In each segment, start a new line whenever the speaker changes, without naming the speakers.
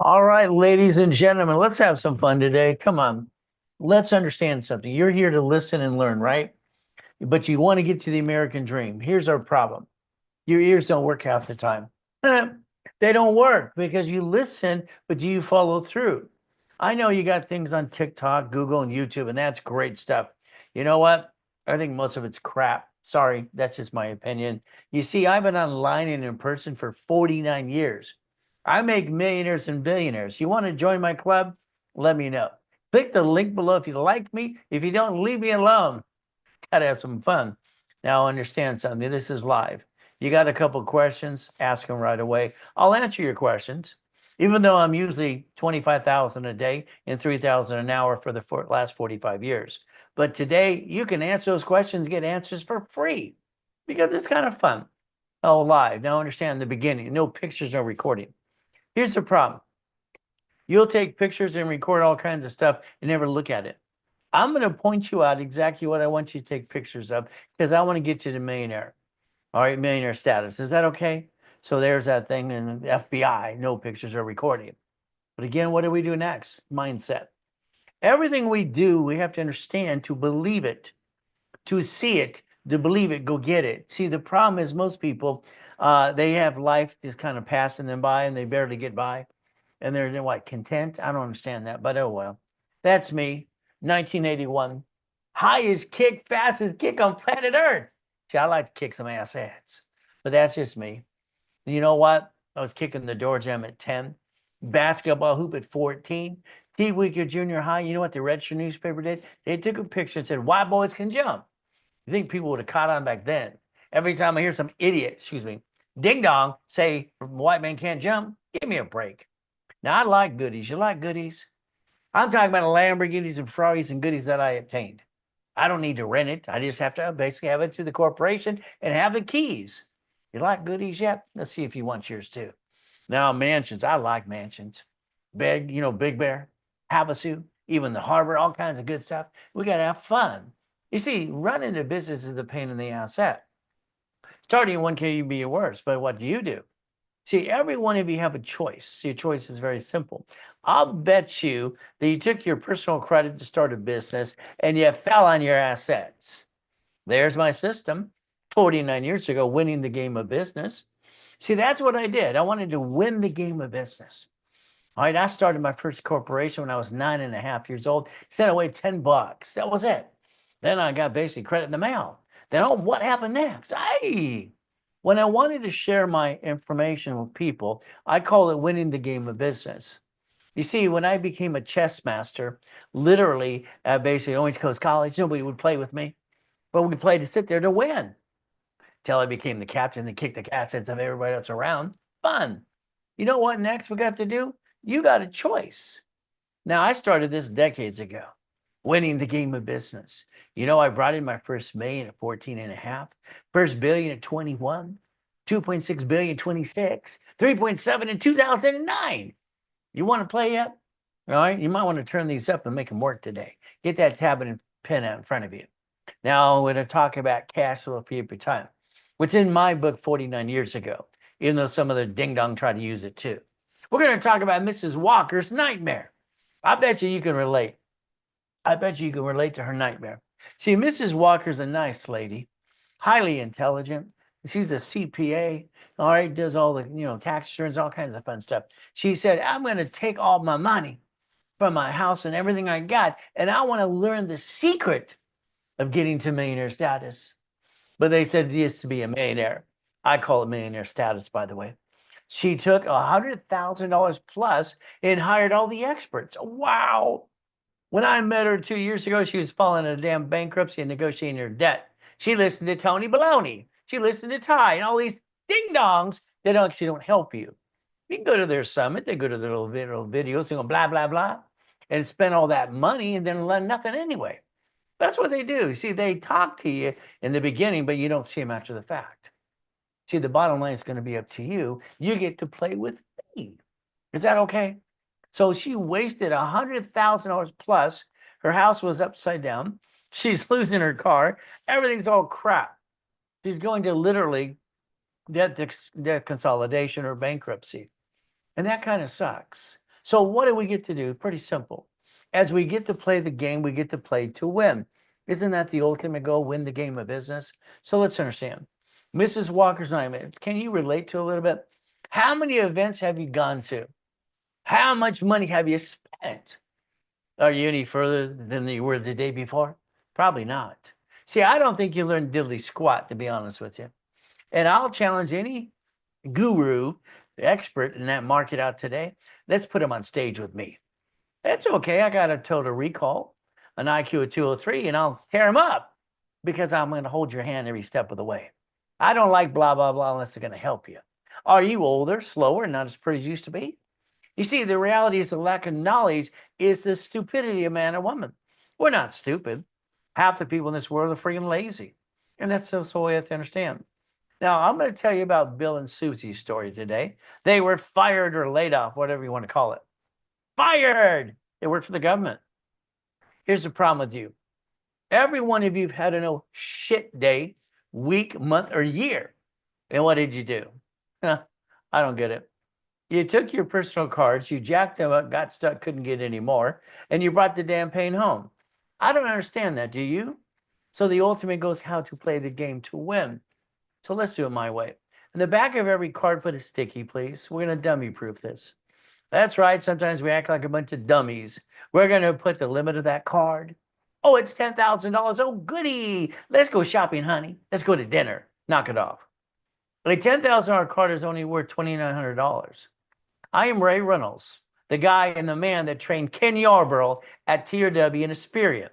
All right, ladies and gentlemen, let's have some fun today. Come on. Let's understand something. You're here to listen and learn, right? But you want to get to the American dream. Here's our problem. Your ears don't work half the time. They don't work because you listen, but do you follow through? I know you got things on TikTok, Google, and YouTube, and that's great stuff. You know what? I think most of it's crap. Sorry, that's just my opinion. You see, I've been online and in person for 49 years. I make millionaires and billionaires. You want to join my club? Let me know. Click the link below if you like me. If you don't, leave me alone. Gotta have some fun. Now, understand something. This is live. You got a couple questions, ask them right away. I'll answer your questions, even though I'm usually 25,000 a day and 3,000 an hour for the last 45 years. But today, you can answer those questions, get answers for free because it's kind of fun. Oh, live. Now, understand the beginning. No pictures, no recording. Here's the problem. You'll take pictures and record all kinds of stuff and never look at it. I'm going to point you out exactly what I want you to take pictures of because I want to get you to millionaire. All right, millionaire status. Is that okay? So there's that thing in the FBI, no pictures or recording. But again, what do we do next? Mindset. Everything we do, we have to understand to believe it, to see it, to believe it, go get it. See, the problem is most people, they have life just kind of passing them by and they barely get by. And they're what, content? I don't understand that, but oh well. That's me, 1981. Highest kick, fastest kick on planet Earth. See, I like to kick some ass, but that's just me. You know what? I was kicking the door jam at 10, basketball hoop at 14. Pee Weeker Junior High, you know what the Register newspaper did? They took a picture and said, "White boys can jump." You think people would have caught on back then? Every time I hear some idiot, excuse me, ding dong, say white man can't jump, give me a break. Now, I like goodies. You like goodies? I'm talking about Lamborghinis and Ferraris and goodies that I obtained. I don't need to rent it. I just have to basically have it to the corporation and have the keys. You like goodies yet? Let's see if you want yours too. Now, mansions. I like mansions. Big, Big Bear, Havasu, even the harbor, all kinds of good stuff. We got to have fun. You see, running a business is a pain in the ass. Starting one can be worse, but what do you do? See, every one of you have a choice. Your choice is very simple. I'll bet you that you took your personal credit to start a business and you fell on your assets. There's my system 49 years ago, winning the game of business. See, that's what I did. I wanted to win the game of business. All right, I started my first corporation when I was 9.5 years old. Sent away $10. That was it. Then I got basically credit in the mail. Then, oh, what happened next? When I wanted to share my information with people, I call it winning the game of business. You see, when I became a chess master, literally at basically Orange Coast College, nobody would play with me, but we played to sit there to win. Till I became the captain and kicked the cat's heads of everybody else around. Fun. You know what next we got to do? You got a choice. Now, I started this decades ago, winning the game of business. You know, I brought in my first million at 14 and a half, first billion at 21, 2.6 billion, 26, 3.7 in 2009. You want to play yet? All right, you might want to turn these up and make them work today. Get that tablet and pen out in front of you. Now, we're going to talk about cash flow for your time. What's in my book 49 years ago, even though some of the ding dong try to use it too. We're going to talk about Mrs. Walker's nightmare. I bet you can relate. I bet you can relate to her nightmare. See, Mrs. Walker's a nice lady, highly intelligent. She's a CPA, all right, does all the, tax returns, all kinds of fun stuff. She said, I'm going to take all my money from my house and everything I got, and I want to learn the secret of getting to millionaire status. But they said this to be a millionaire. I call it millionaire status, by the way. She took $100,000 plus and hired all the experts. Wow. When I met her 2 years ago, she was filing a damn bankruptcy and negotiating her debt. She listened to Tony Baloney. She listened to Ty and all these ding dongs that actually don't help you. You can go to their summit, they go to their little videos, they go blah, blah, blah, and spend all that money and then learn nothing anyway. That's what they do. See, they talk to you in the beginning, but you don't see them after the fact. See, the bottom line is going to be up to you. You get to play with me. Is that okay? So she wasted $100,000 plus. Her house was upside down. She's losing her car. Everything's all crap. She's going to literally debt consolidation or bankruptcy. And that kind of sucks. So what do we get to do? Pretty simple. As we get to play the game, we get to play to win. Isn't that the ultimate goal? Win the game of business. So let's understand. Mrs. Walker's name. Can you relate to a little bit? How many events have you gone to? How much money have you spent? Are you any further than you were the day before? Probably not. See, I don't think you learned diddly squat, to be honest with you. And I'll challenge any guru, expert in that market out today. Let's put him on stage with me. That's okay. I got a total recall, an IQ of 203, and I'll tear him up because I'm going to hold your hand every step of the way. I don't like blah, blah, blah unless they're going to help you. Are you older, slower, not as pretty as you used to be? You see, the reality is the lack of knowledge is the stupidity of man or woman. We're not stupid. Half the people in this world are freaking lazy. And that's the way you have to understand. Now, I'm going to tell you about Bill and Susie's story today. They were fired or laid off, whatever you want to call it. Fired! They work for the government. Here's the problem with you. Every one of you have had a no shit day, week, month, or year. And what did you do? I don't get it. You took your personal cards, you jacked them up, got stuck, couldn't get any more, and you brought the damn pain home. I don't understand that, do you? So the ultimate goes how to play the game to win. So let's do it my way. In the back of every card, put a sticky, please. We're going to dummy proof this. That's right. Sometimes we act like a bunch of dummies. We're going to put the limit of that card. Oh, it's $10,000. Oh, goody. Let's go shopping, honey. Let's go to dinner. Knock it off. A $10,000 card is only worth $2,900. I am Ray Reynolds, the guy and the man that trained Ken Yarborough at TRW in Aspiria.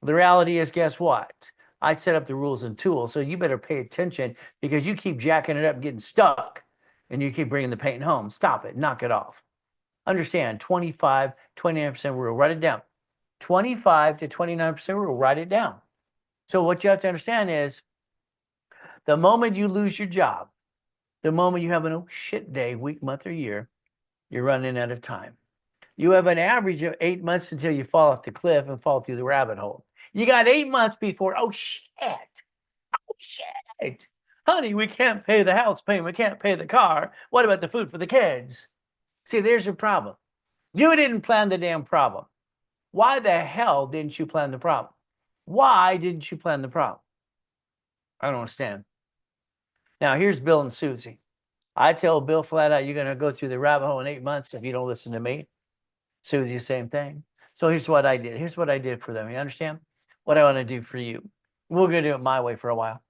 The reality is, guess what? I set up the rules and tools, so you better pay attention because you keep jacking it up, getting stuck, and you keep bringing the pain home. Stop it. Knock it off. Understand, 25, 29% rule. Write it down. 25 to 29% rule. Write it down. So what you have to understand is the moment you lose your job, the moment you have a shit day, week, month, or year, you're running out of time. You have an average of 8 months until you fall off the cliff and fall through the rabbit hole. You got 8 months before, oh shit. Honey, we can't pay the house payment. We can't pay the car. What about the food for the kids? See, there's your problem. You didn't plan the damn problem. Why the hell didn't you plan the problem? Why didn't you plan the problem? I don't understand. Now, here's Bill and Susie. I tell Bill flat out, you're going to go through the rabbit hole in 8 months if you don't listen to me. Susie, same thing. So here's what I did. Here's what I did for them. You understand? What I want to do for you. We're going to do it my way for a while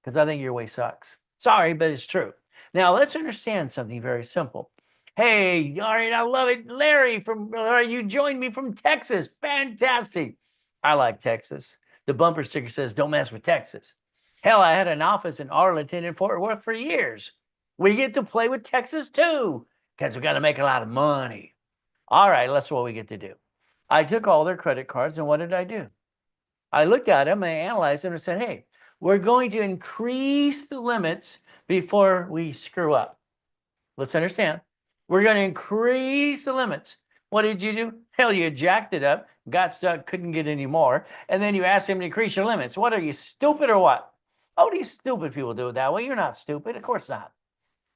because I think your way sucks. Sorry, but it's true. Now, let's understand something very simple. Hey, all right, I love it. Larry, you joined me from Texas. Fantastic. I like Texas. The bumper sticker says, don't mess with Texas. Hell, I had an office in Arlington and Fort Worth for years. We get to play with Texas too because we got to make a lot of money. All right, that's what we get to do. I took all their credit cards, and what did I do? I looked at them, and I analyzed them, and said, hey, we're going to increase the limits before we screw up. Let's understand. We're going to increase the limits. What did you do? Hell, you jacked it up, got stuck, couldn't get any more, and then you asked him to increase your limits. What, are you stupid or what? Oh, these stupid people do it that way. You're not stupid. Of course not.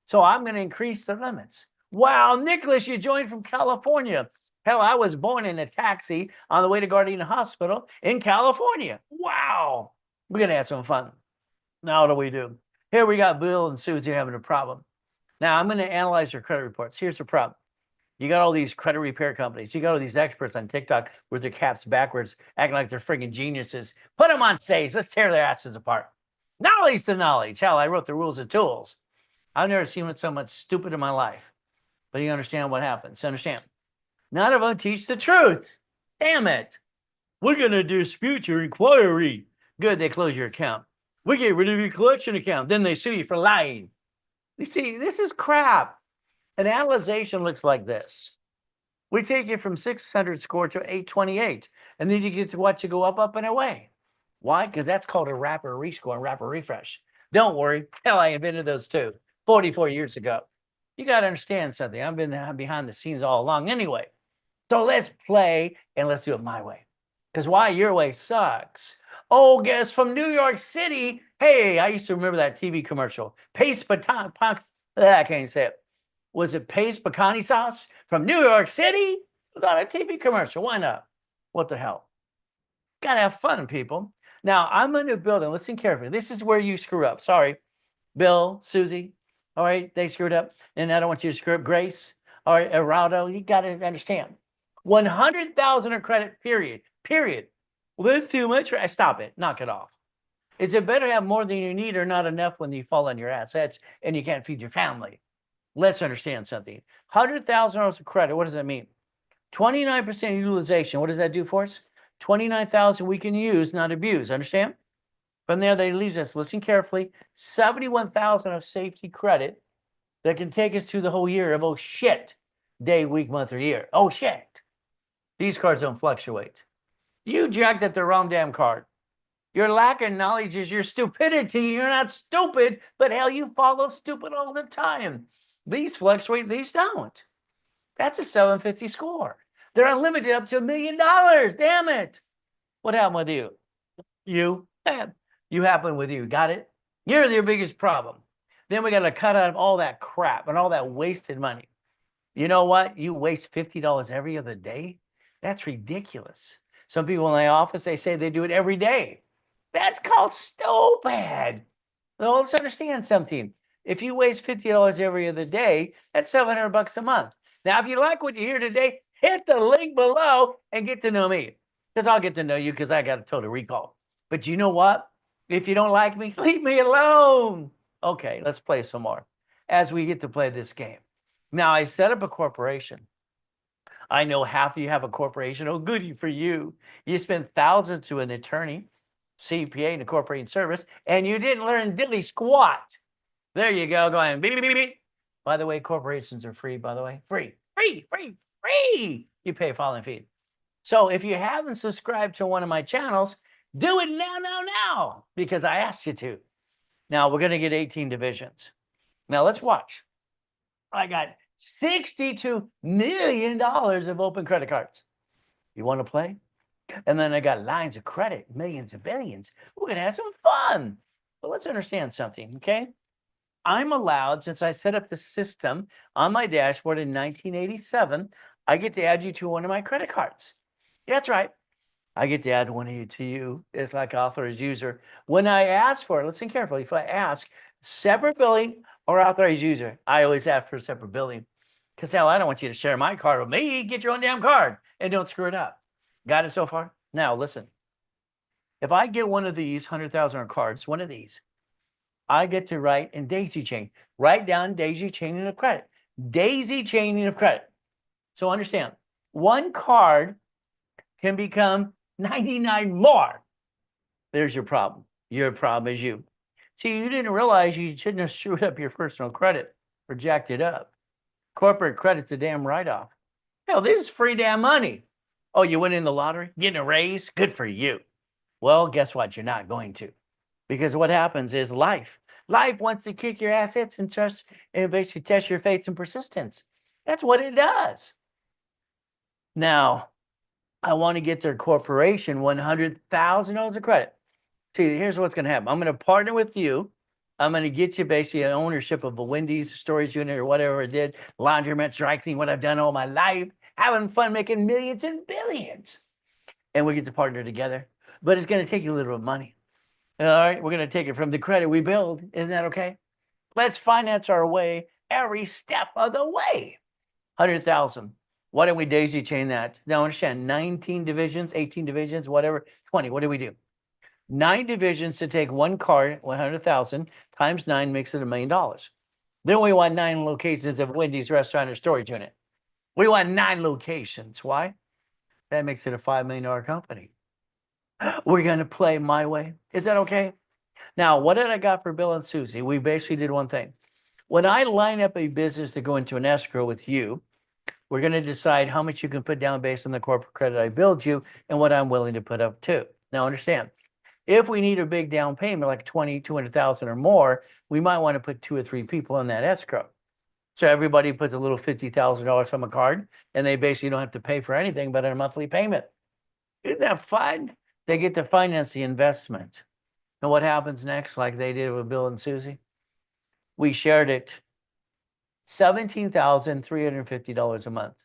So I'm going to increase the limits. Wow, Nicholas, you joined from California. Hell, I was born in a taxi on the way to Gardena Hospital in California. Wow. We're going to have some fun. Now, what do we do? Here we got Bill and Susie having a problem. Now, I'm going to analyze their credit reports. Here's the problem. You got all these credit repair companies. You got all these experts on TikTok with their caps backwards, acting like they're freaking geniuses. Put them on stage. Let's tear their asses apart. Knowledge to knowledge. Hell, I wrote the rules and tools. I've never seen so much stupid in my life. But you understand what happens. Understand. None of them teach the truth. Damn it. We're going to dispute your inquiry. Good, they close your account. We get rid of your collection account. Then they sue you for lying. You see, this is crap. An analyzation looks like this. We take you from 600 score to 828. And then you get to watch you go up, up, and away. Why? Because that's called a wrapper rescore and wrapper refresh. Don't worry. Hell, I invented those too 44 years ago. You got to understand something. I've been behind the scenes all along anyway. So let's play and let's do it my way. Because why? Your way sucks. Oh, guess from New York City. Hey, I used to remember that TV commercial. Pace baton. I can't even say it. Was it paste pecani sauce from New York City? It was on a TV commercial. Why not? What the hell? Gotta have fun, people. Now, I'm in a building. Listen carefully. This is where you screw up. Sorry, Bill, Susie. All right, they screwed up. And I don't want you to screw up. Grace. All right, Eraldo, you got to understand. 100,000 of credit, period. Period. Well, that's too much. Stop it. Knock it off. Is it better to have more than you need or not enough when you fall on your assets and you can't feed your family? Let's understand something. $100,000 of credit, what does that mean? 29% utilization. What does that do for us? 29,000 we can use, not abuse. Understand? From there, that leaves us, listen carefully, 71,000 of safety credit that can take us through the whole year of, oh shit, day, week, month, or year. Oh shit. These cards don't fluctuate. You jacked up the wrong damn card. Your lack of knowledge is your stupidity. You're not stupid, but hell, you follow stupid all the time. These fluctuate, these don't. That's a 750 score. They're unlimited up to $1 million. Damn it. What happened with you? You happen with you. Got it? You're your biggest problem. Then we got to cut out all that crap and all that wasted money. You know what? You waste $50 every other day? That's ridiculous. Some people in the office, they say they do it every day. That's called stupid. Well, let's understand something. If you waste $50 every other day, that's $700 a month. Now, if you like what you hear today, hit the link below and get to know me. Because I'll get to know you because I got a total recall. But you know what? If you don't like me, leave me alone. Okay, let's play some more as we get to play this game. Now, I set up a corporation. I know half of you have a corporation. Oh, goody for you. You spent thousands to an attorney, CPA, and a corporation service, and you didn't learn diddly squat. There you go. Go ahead. Beep, beep, beep, beep. By the way, corporations are free, by the way. Free. You pay a filing fee. So if you haven't subscribed to one of my channels, do it now, because I asked you to. Now, we're going to get 18 divisions. Now, let's watch. I got $62 million of open credit cards. You want to play? And then I got lines of credit, millions and billions. We're going to have some fun. But let's understand something, okay? I'm allowed, since I set up the system on my dashboard in 1987, I get to add you to one of my credit cards. Yeah, that's right. I get to add one to you. It's like authorized user. When I ask for it, listen carefully. If I ask separate billing or authorized user, I always ask for separate billing. Because hell, I don't want you to share my card with me. Get your own damn card and don't screw it up. Got it so far? Now, listen. If I get one of these 100,000 cards, one of these, I get to write in daisy chain. Write down daisy chaining of credit. Daisy chaining of credit. So understand, one card can become 99 more. There's your problem. Your problem is you. See, you didn't realize you shouldn't have screwed up your personal credit or jacked it up. Corporate credit's a damn write-off. Hell, this is free damn money. Oh, you went in the lottery? Getting a raise? Good for you. Well, guess what? You're not going to. Because what happens is life. Life wants to kick your assets and trust and basically test your faith and persistence. That's what it does. Now, I want to get their corporation $100,000 of credit. See, here's what's going to happen. I'm going to partner with you. I'm going to get you basically an ownership of a Wendy's storage unit or whatever it did, laundromat, dry cleaning, what I've done all my life, having fun making millions and billions. And we get to partner together. But it's going to take you a little bit of money. All right, we're going to take it from the credit we build. Isn't that okay? Let's finance our way every step of the way. 100,000. Why don't we daisy chain that? Now understand, 19 divisions, 18 divisions, whatever, 20. What do we do? 9 divisions to take one card, 100,000 times 9 makes it $1 million. Then we want 9 locations of Wendy's restaurant or storage unit. We want 9 locations. Why? That makes it a $5 million company. We're going to play my way. Is that okay? Now, what did I got for Bill and Susie? We basically did one thing. When I line up a business to go into an escrow with you, we're going to decide how much you can put down based on the corporate credit I build you and what I'm willing to put up too. Now, understand, if we need a big down payment, like 20, 200,000 or more, we might want to put 2 or 3 people in that escrow. So everybody puts a little $50,000 from a card, and they basically don't have to pay for anything but a monthly payment. Isn't that fun? They get to finance the investment. And what happens next, like they did with Bill and Susie? We shared it $17,350 a month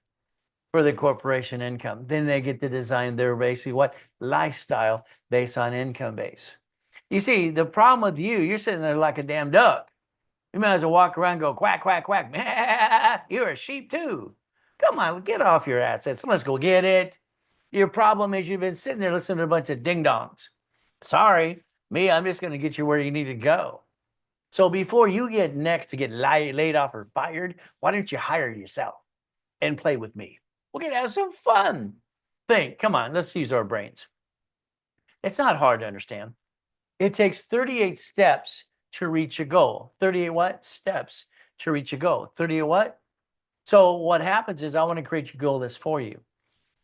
for the corporation income. Then they get to design their basically what lifestyle based on income base. You see, the problem with you're sitting there like a damn duck. You might as well walk around and go quack, quack, quack. You're a sheep too. Come on, get off your assets. Let's go get it. Your problem is you've been sitting there listening to a bunch of ding dongs. Sorry, me, I'm just going to get you where you need to go. So before you get next to get laid off or fired, why don't you hire yourself and play with me? We're going to have some fun. Think, come on, let's use our brains. It's not hard to understand. It takes 38 steps to reach a goal. 38 what? Steps to reach a goal. 38 what? So what happens is I want to create your goal list for you.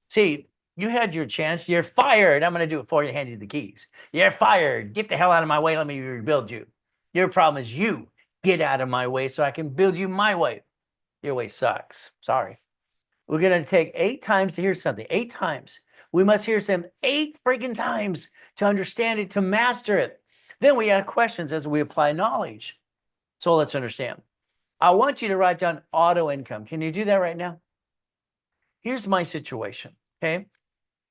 See, you had your chance. You're fired. I'm going to do it for you. Hand you the keys. You're fired. Get the hell out of my way. Let me rebuild you. Your problem is you. Get out of my way so I can build you my way. Your way sucks. Sorry. We're going to take 8 times to hear something. 8 times. We must hear something 8 freaking times to understand it, to master it. Then we ask questions as we apply knowledge. So let's understand. I want you to write down auto income. Can you do that right now? Here's my situation, okay?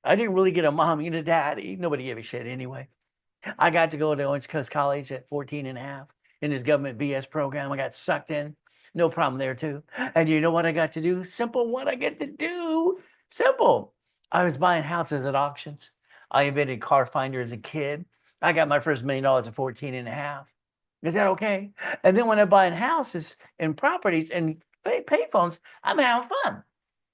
I didn't really get a mommy and a daddy. Nobody gave a shit anyway. I got to go to Orange Coast College at 14 and a half in his government BS program. I got sucked in. No problem there too. And you know what I got to do? Simple what I get to do. Simple. I was buying houses at auctions. I invented Car Finder as a kid. I got my first $1 million at 14 and a half. Is that okay? And then when I'm buying houses and properties and payphones, I'm having fun.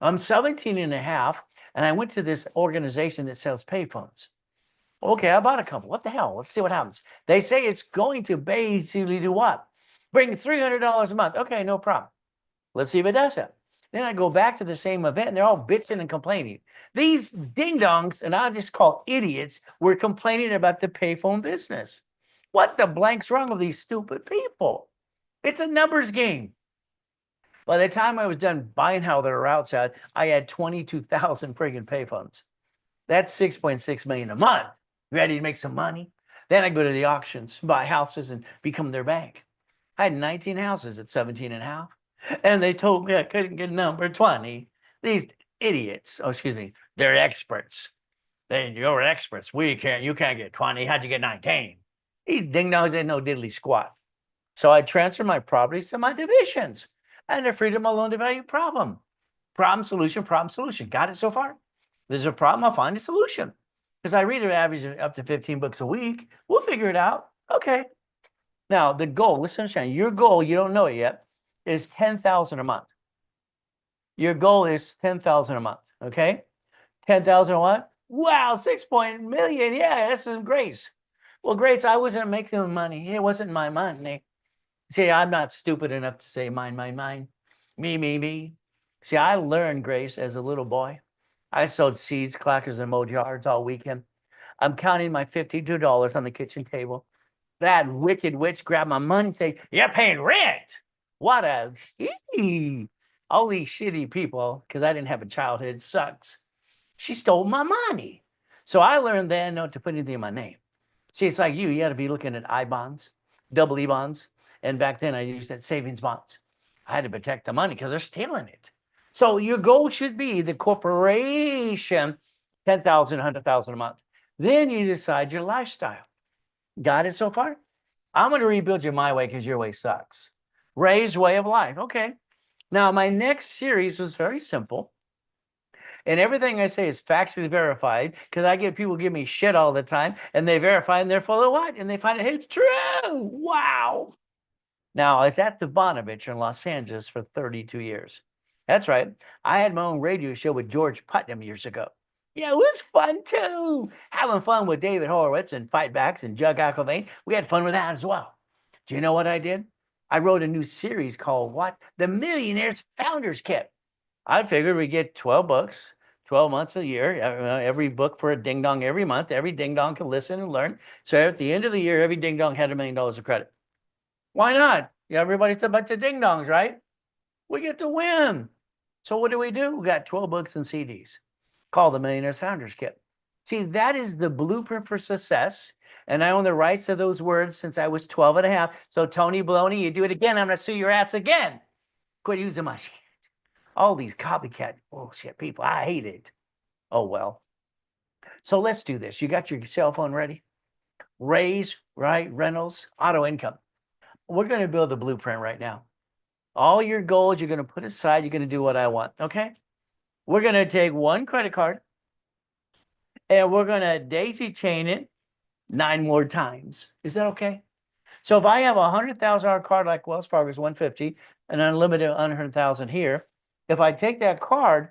I'm 17 and a half, and I went to this organization that sells payphones. Okay, I bought a couple. What the hell? Let's see what happens. They say it's going to basically do what? Bring $300 a month. Okay, no problem. Let's see if it does that. Then I go back to the same event, and they're all bitching and complaining. These ding-dongs, and I'll just call idiots, were complaining about the payphone business. What the blank's wrong with these stupid people? It's a numbers game. By the time I was done buying how their routes out, I had 22,000 friggin' payphones. That's 6.6 million a month. Ready to make some money? Then I go to the auctions, buy houses, and become their bank. I had 19 houses at 17 and a half. And they told me I couldn't get number 20. These idiots, oh, excuse me, they're experts. You're experts. You can't get 20. How'd you get 19? These ding-dongs ain't no diddly squat. So I transferred my properties to my divisions. And the freedom of loan to value problem. Problem, solution, problem, solution. Got it so far? There's a problem, I'll find a solution. Because I read an average of up to 15 books a week. We'll figure it out. Okay. Now, the goal, listen, understand, your goal, you don't know it yet, is 10,000 a month. Your goal is 10,000 a month, okay? 10,000 a month? Wow, 6 million. Yeah, that's some Grace. Well, Grace, I wasn't making money. It wasn't my money. See, I'm not stupid enough to say mine, mine, mine. Me. See, I learned, Grace, as a little boy. I sowed seeds, clackers, and mowed yards all weekend. I'm counting my $52 on the kitchen table. That wicked witch grabbed my money and said, "You're paying rent." What a all these shitty people, because I didn't have a childhood, sucks. She stole my money. So I learned then not to put anything in my name. See, it's like you had to be looking at I bonds, double E bonds. And back then I used that savings bonds. I had to protect the money because they're stealing it. So your goal should be the corporation, 10,000, 100,000 a month. Then you decide your lifestyle. Got it so far? I'm going to rebuild you my way because your way sucks. Ray's way of life. Okay. Now, my next series was very simple. And everything I say is factually verified because I get people give me shit all the time and they verify and they're full of what? And they find it, it's true. Wow. Now, I was at the Bonovich in Los Angeles for 32 years. That's right. I had my own radio show with George Putnam years ago. Yeah, it was fun too. Having fun with David Horowitz and Fightbacks and Jug Aquavian. We had fun with that as well. Do you know what I did? I wrote a new series called what? The Millionaire's Founders Kit. I figured we get 12 books, 12 months a year, every book for a ding-dong every month. Every ding-dong can listen and learn. So at the end of the year, every ding-dong had $1 million of credit. Why not? Yeah, everybody's a bunch of ding-dongs, right? We get to win. So what do? We got 12 books and CDs called the Millionaire's Founders Kit. See, that is the blueprint for success. And I own the rights to those words since I was 12 and a half. So Tony Baloney, you do it again, I'm going to sue your ass again. Quit using my shit. All these copycat bullshit people. I hate it. Oh, well. So let's do this. You got your cell phone ready? Raise, right? Rentals, auto income. We're going to build a blueprint right now. All your goals you're going to put aside. You're going to do what I want. Okay? We're going to take one credit card and we're going to daisy chain it 9 more times. Is that okay? So if I have a $100,000 card like Wells Fargo's 150 and unlimited 100,000 here, if I take that card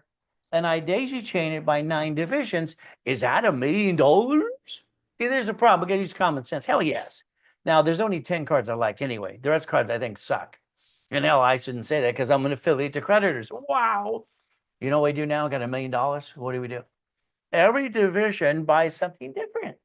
and I daisy chain it by 9 divisions, is that $1 million? See, there's a problem. We got to use common sense. Hell yes. Now, there's only 10 cards I like anyway. The rest cards I think suck. And hell, I shouldn't say that because I'm an affiliate to creditors. Wow. You know what we do now? Got $1 million. What do we do? Every division buys something different.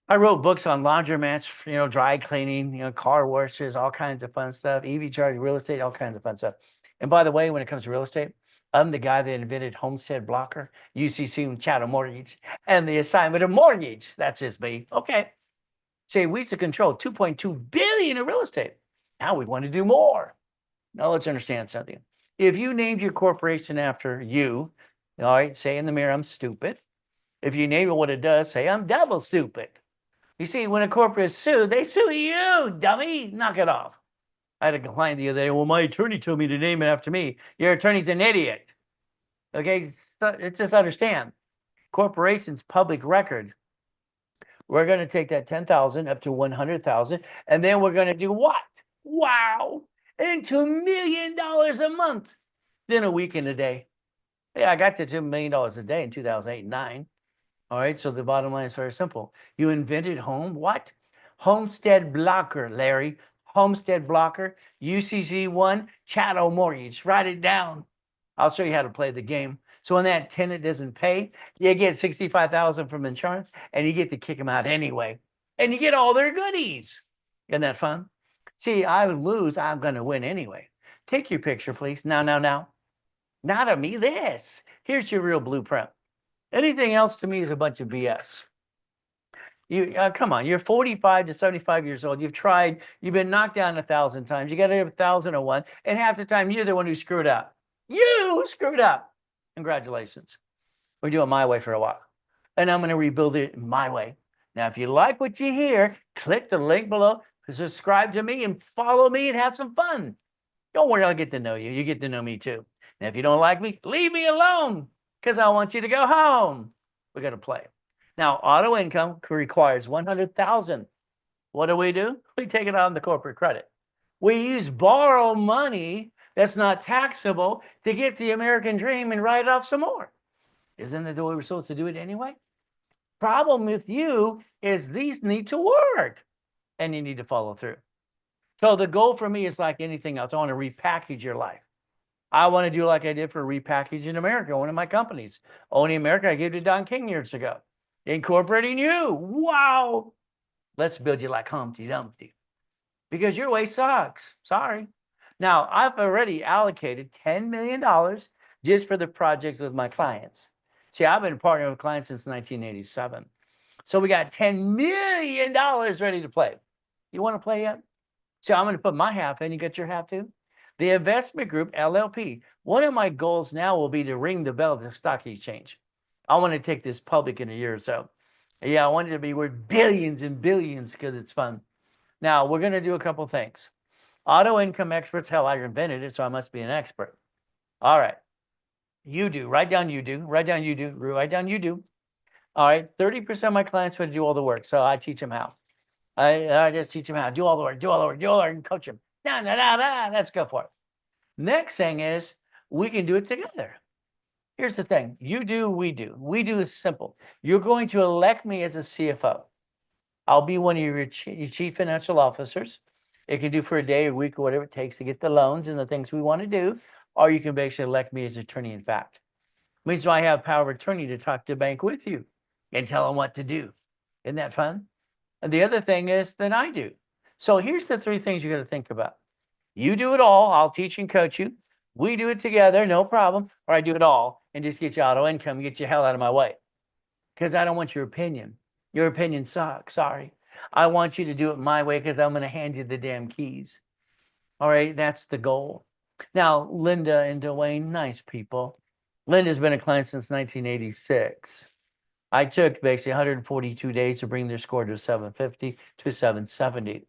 I wrote books on laundromats, dry cleaning, car washes, all kinds of fun stuff, EV charging, real estate, all kinds of fun stuff. And by the way, when it comes to real estate, I'm the guy that invented homestead blocker, UCC and chattel mortgage, and the assignment of mortgage. That's just me. Okay. See, we used to control 2.2 billion in real estate. Now we want to do more. Now let's understand something. If you named your corporation after you, all right, say in the mirror, I'm stupid. If you name it what it does, say I'm double stupid. You see, when a corporate is sued, they sue you, dummy. Knock it off. I had a client the other day. Well, my attorney told me to name it after me. Your attorney's an idiot. Okay, it's just understand. Corporation's public record. We're going to take that 10,000 up to 100,000, and then we're going to do what? Wow, into $1 million a month. Then a week in a day. Yeah, I got to $2 million a day in 2008 and 9. All right, so the bottom line is very simple. You invented what? Homestead blocker, Larry. Homestead blocker, UCC1, chattel mortgage. Write it down. I'll show you how to play the game. So when that tenant doesn't pay, you get $65,000 from insurance, and you get to kick them out anyway. And you get all their goodies. Isn't that fun? See, I would lose. I'm going to win anyway. Take your picture, please. Now. Not of me, this. Here's your real blueprint. Anything else to me is a bunch of BS. You come on, you're 45 to 75 years old. You've tried, you've been knocked down 1,000 times. You got to have 1,001, and half the time you're the one who screwed up. You screwed up. Congratulations. We're doing my way for a while, and I'm going to rebuild it my way. Now, if you like what you hear, click the link below, subscribe to me, and follow me and have some fun. Don't worry, I'll get to know you. You get to know me too. And if you don't like me, leave me alone, because I want you to go home. We're going to play. Now, auto income requires 100,000. What do? We take it on the corporate credit. We use borrow money that's not taxable to get the American dream and write off some more. Isn't that the way we're supposed to do it anyway? Problem with you is these need to work, and you need to follow through. So the goal for me is like anything else. I want to repackage your life. I want to do like I did for Repackage in America, one of my companies. Owning America, I gave to Don King years ago. Incorporating you. Wow. Let's build you like Humpty Dumpty. Because your way sucks. Sorry. Now, I've already allocated $10 million just for the projects with my clients. See, I've been partnering with clients since 1987. So we got $10 million ready to play. You want to play yet? So I'm going to put my half in. You get your half too? The investment group, LLP. One of my goals now will be to ring the bell at the stock exchange. I want to take this public in a year or so. Yeah, I want it to be worth billions and billions because it's fun. Now, we're going to do a couple things. Auto income experts, hell, I invented it, so I must be an expert. All right. You do. Write down you do. Write down you do. Write down you do. All right. 30% of my clients would do all the work, so I teach them how. I just teach them how. Do all the work, and coach them. Let's go for it. Next thing is we can do it together. Here's the thing. You do, we do. We do is simple. You're going to elect me as a CFO. I'll be one of your chief financial officers. It can do for a day, a week, or whatever it takes to get the loans and the things we want to do. Or you can basically elect me as attorney in fact. Means I have power of attorney to talk to the bank with you and tell them what to do. Isn't that fun? And the other thing is that I do. So here's the 3 things you got to think about. You do it all. I'll teach and coach you. We do it together, no problem. Or I do it all and just get you auto income, get you hell out of my way. Because I don't want your opinion. Your opinion sucks. Sorry. I want you to do it my way because I'm going to hand you the damn keys. All right, that's the goal. Now, Linda and Dwayne, nice people. Linda's been a client since 1986. I took basically 142 days to bring their score to 750 to 770.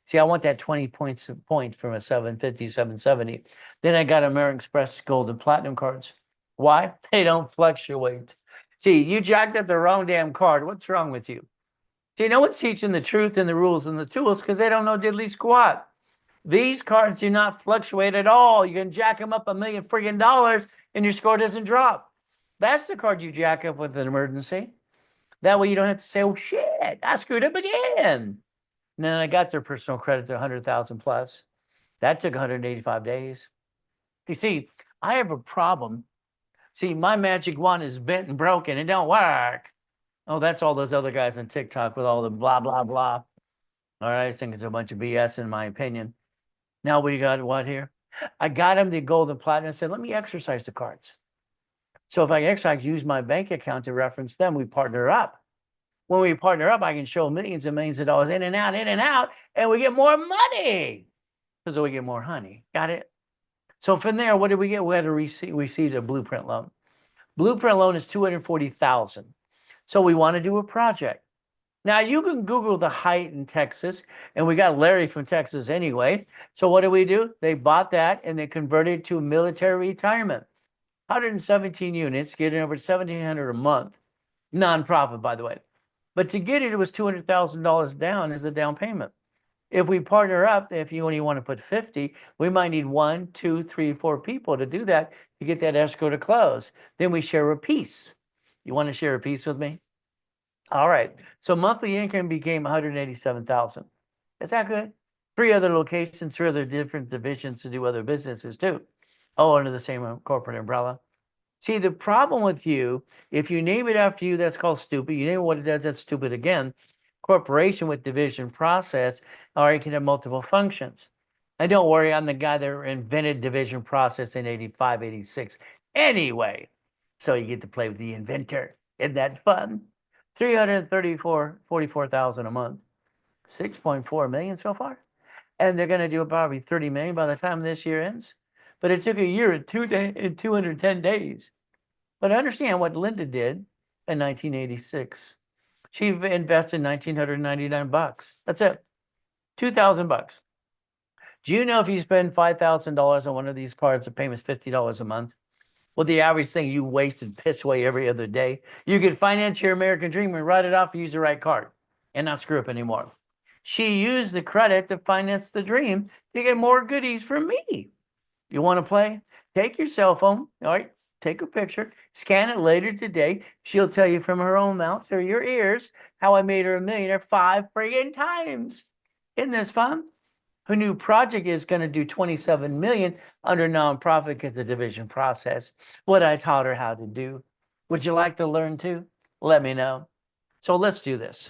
See, I want that 20 points from a 750, 770. Then I got American Express Gold and Platinum cards. Why? They don't fluctuate. See, you jacked up the wrong damn card. What's wrong with you? See, no one's teaching the truth and the rules and the tools because they don't know diddly squat. These cards do not fluctuate at all. You can jack them up $1 million friggin' dollars and your score doesn't drop. That's the card you jack up with an emergency. That way you don't have to say, oh shit, I screwed up again. And then I got their personal credit to 100,000 plus. That took 185 days. You see, I have a problem. See, my magic wand is bent and broken. It don't work. Oh, that's all those other guys on TikTok with all the blah, blah, blah. All right, I think it's a bunch of BS in my opinion. Now we got what here? I got him the gold and platinum and said, let me exercise the cards. So if I exercise, use my bank account to reference them, we partner up. When we partner up, I can show millions and millions of dollars in and out, and we get more money because we get more honey. Got it? So from there, what did we get? We had to receive a blueprint loan. Blueprint loan is $240,000. So we want to do a project. Now you can Google the height in Texas, and we got Larry from Texas anyway. So what do? They bought that and they converted it to military retirement. 117 units, getting over $1,700 a month. Nonprofit, by the way. But to get it, it was $200,000 down as a down payment. If we partner up, if you only want to put 50, we might need 1, 2, 3, 4 people to do that to get that escrow to close. Then we share a piece. You want to share a piece with me? All right. So monthly income became 187,000. Is that good? 3 other locations, 3 other different divisions to do other businesses too. Oh, under the same corporate umbrella. See, the problem with you, if you name it after you, that's called stupid. You name it what it does, that's stupid again. Corporation with division process, or it can have multiple functions. And don't worry, I'm the guy that invented division process in 85, 86. Anyway, so you get to play with the inventor. Isn't that fun? 44,000 a month. 6.4 million so far. And they're going to do probably 30 million by the time this year ends. But it took a year and 210 days. But understand what Linda did in 1986. She invested $1,999. That's it. $2,000. Do you know if you spend $5,000 on one of these cards, the payment's $50 a month? Well, the average thing you waste and piss away every other day. You could finance your American dream and write it off and use the right card and not screw up anymore. She used the credit to finance the dream to get more goodies from me. You want to play? Take your cell phone, all right? Take a picture, scan it later today. She'll tell you from her own mouth or your ears how I made her a millionaire 5 friggin' times. Isn't this fun? Her new project is going to do 27 million under nonprofit because the division process. What I taught her how to do. Would you like to learn too? Let me know. So let's do this.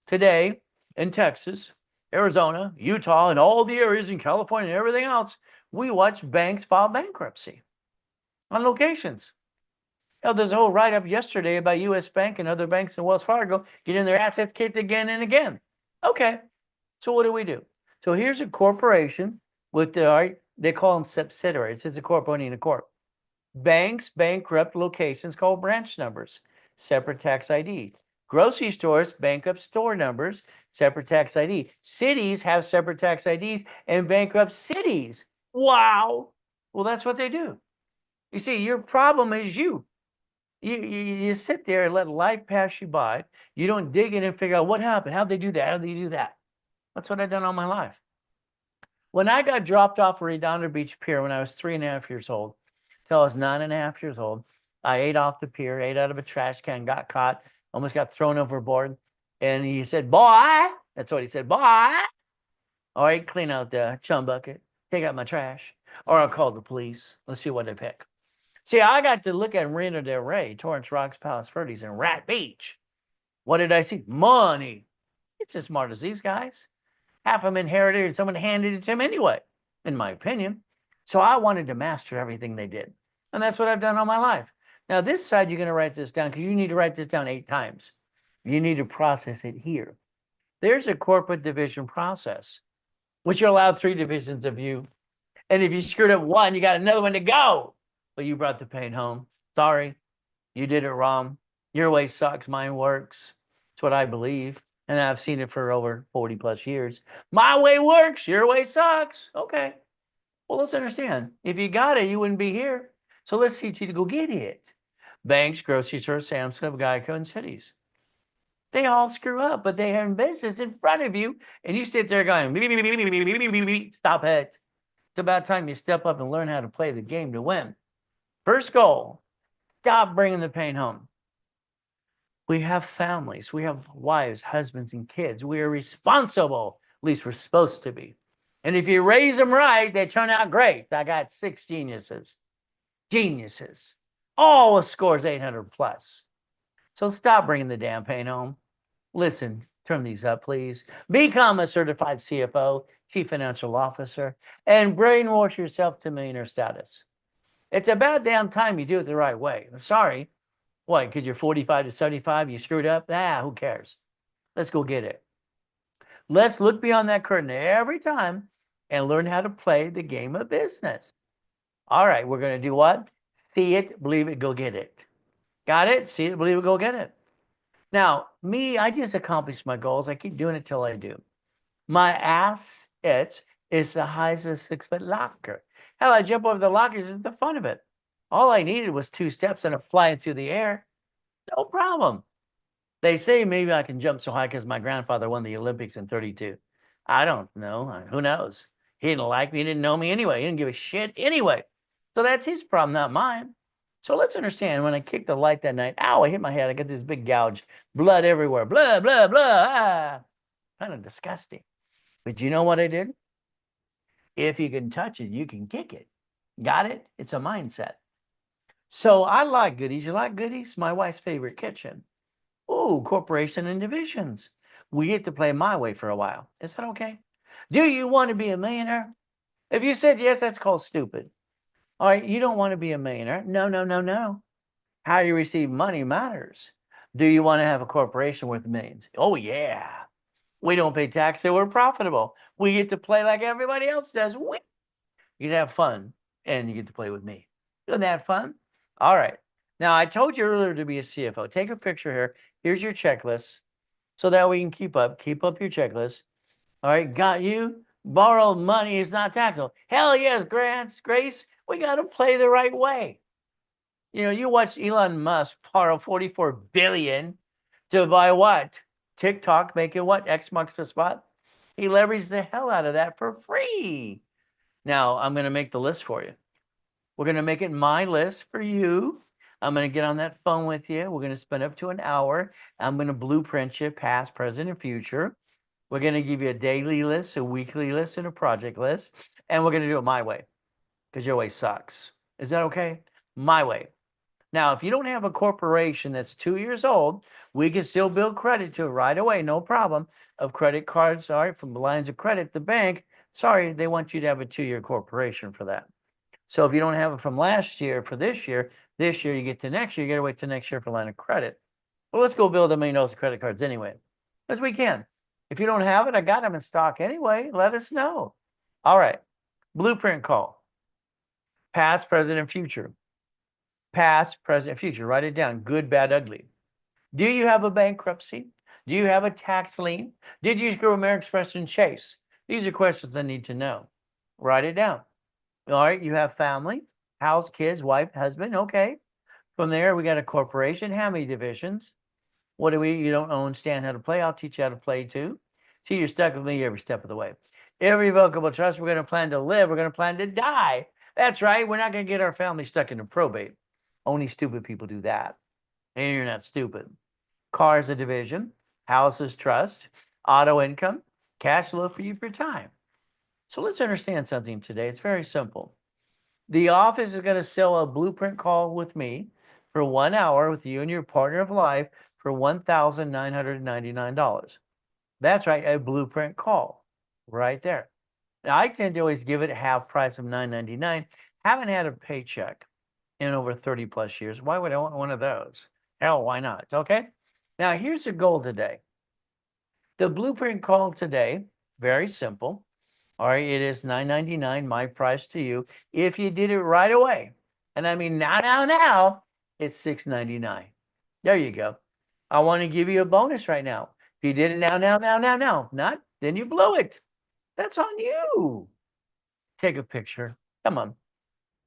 Today in Texas, Arizona, Utah, and all the areas in California and everything else, we watch banks file bankruptcy on locations. Now, there's a whole write-up yesterday about U.S. Bank and other banks and Wells Fargo getting their assets kicked again and again. Okay, so what do? So here's a corporation with they call them subsidiaries. It's a corp owning a corp. Banks bankrupt locations called branch numbers, separate tax ID. Grocery stores bankrupt store numbers, separate tax ID. Cities have separate tax IDs and bankrupt cities. Wow. Well, that's what they do. You see, your problem is you. You sit there and let life pass you by. You don't dig in and figure out what happened. How'd they do that? How'd they do that? That's what I've done all my life. When I got dropped off Redondo Beach Pier when I was 3.5 years old, till I was 9.5 years old, I ate off the pier, ate out of a trash can, got caught, almost got thrown overboard. And he said, boy, that's what he said, boy. All right, clean out the chum bucket, take out my trash, or I'll call the police. Let's see what they pick. See, I got to look at Marina del Rey, Torrance Rocks, Palos Verdes, and Rat Beach. What did I see? Money. It's as smart as these guys. Half of them inherited and someone handed it to him anyway, in my opinion. So I wanted to master everything they did. And that's what I've done all my life. Now, this side, you're going to write this down because you need to write this down 8 times. You need to process it here. There's a corporate division process, which you're allowed 3 divisions of you. And if you screwed up one, you got another one to go. But you brought the pain home. Sorry, you did it wrong. Your way sucks. Mine works. It's what I believe. And I've seen it for over 40 plus years. My way works. Your way sucks. Okay. Well, let's understand. If you got it, you wouldn't be here. So let's teach you to go get it. Banks, grocery stores, Samsung, Geico, and cities. They all screw up, but they have business in front of you, and you sit there going, beep, beep, beep, beep, beep, beep, beep, beep, beep. Stop it. It's about time you step up and learn how to play the game to win. First goal, stop bringing the pain home. We have families, we have wives, husbands, and kids. We are responsible, at least we're supposed to be. And if you raise them right, they turn out great. I got 6 geniuses. Geniuses. All with scores 800 plus. So stop bringing the damn pain home. Listen, turn these up, please. Become a certified CFO, Chief Financial Officer, and brainwash yourself to millionaire status. It's about damn time you do it the right way. I'm sorry. What, because you're 45 to 75, you screwed up? Who cares? Let's go get it. Let's look beyond that curtain every time and learn how to play the game of business. All right, we're going to do what? See it, believe it, go get it. Got it? See it, believe it, go get it. Now, me, I just accomplished my goals. I keep doing it till I do. My asset is the highest of 6-foot locker. Hell, I jump over the lockers. It's the fun of it. All I needed was 2 steps and I'm flying through the air. No problem. They say maybe I can jump so high because my grandfather won the Olympics in 32. I don't know. Who knows? He didn't like me. He didn't know me anyway. He didn't give a shit anyway. So that's his problem, not mine. So let's understand, when I kicked the light that night, ow, I hit my head. I got this big gouge, blood everywhere, blah, blah, blah. Kind of disgusting. But you know what I did? If you can touch it, you can kick it. Got it? It's a mindset. So I like goodies. You like goodies? My wife's favorite kitchen. Ooh, corporation and divisions. We get to play my way for a while. Is that okay? Do you want to be a millionaire? If you said yes, that's called stupid. All right, you don't want to be a millionaire. No, no, no, no. How you receive money matters. Do you want to have a corporation worth millions? Oh, yeah. We don't pay tax, so we're profitable. We get to play like everybody else does. You get to have fun, and you get to play with me. Isn't that fun? All right. Now, I told you earlier to be a CFO. Take a picture here. Here's your checklist so that we can keep up your checklist. All right, got you. Borrowed money is not taxable. Hell yes, Grace. We got to play the right way. You know, you watch Elon Musk borrow 44 billion to buy what? TikTok, make it what? X marks the spot. He leveraged the hell out of that for free. Now, I'm going to make the list for you. We're going to make it my list for you. I'm going to get on that phone with you. We're going to spend up to an hour. I'm going to blueprint you past, present, and future. We're going to give you a daily list, a weekly list, and a project list. And we're going to do it my way because your way sucks. Is that okay? My way. Now, if you don't have a corporation that's 2 years old, we can still build credit to it right away, no problem. Of credit cards, sorry, from lines of credit, the bank, sorry, they want you to have a 2-year corporation for that. So if you don't have it from last year for this year you get to next year, you got to wait till next year for line of credit. Well, let's go build $1 million of credit cards anyway, as we can. If you don't have it, I got them in stock anyway. Let us know. All right. Blueprint call. Past, present, and future. Past, present, and future. Write it down. Good, bad, ugly. Do you have a bankruptcy? Do you have a tax lien? Did you screw American Express and Chase? These are questions I need to know. Write it down. All right, you have family, house, kids, wife, husband. Okay. From there, we got a corporation. How many divisions? What do you don't understand how to play? I'll teach you how to play too. See, you're stuck with me every step of the way. Irrevocable trust, we're going to plan to live. We're going to plan to die. That's right. We're not going to get our family stuck in a probate. Only stupid people do that. And you're not stupid. Car is a division. House is trust. Auto income. Cash flow for you for time. So let's understand something today. It's very simple. The office is going to sell a blueprint call with me for 1 hour with you and your partner of life for $1,999. That's right, a blueprint call right there. Now, I tend to always give it half price of $999. Haven't had a paycheck in over 30 plus years. Why would I want one of those? Hell, why not? Okay. Now, here's the goal today. The blueprint call today, very simple. All right, it is $9.99, my price to you. If you did it right away, and I mean now, it's $6.99. There you go. I want to give you a bonus right now. If you did it now, not, then you blew it. That's on you. Take a picture. Come on.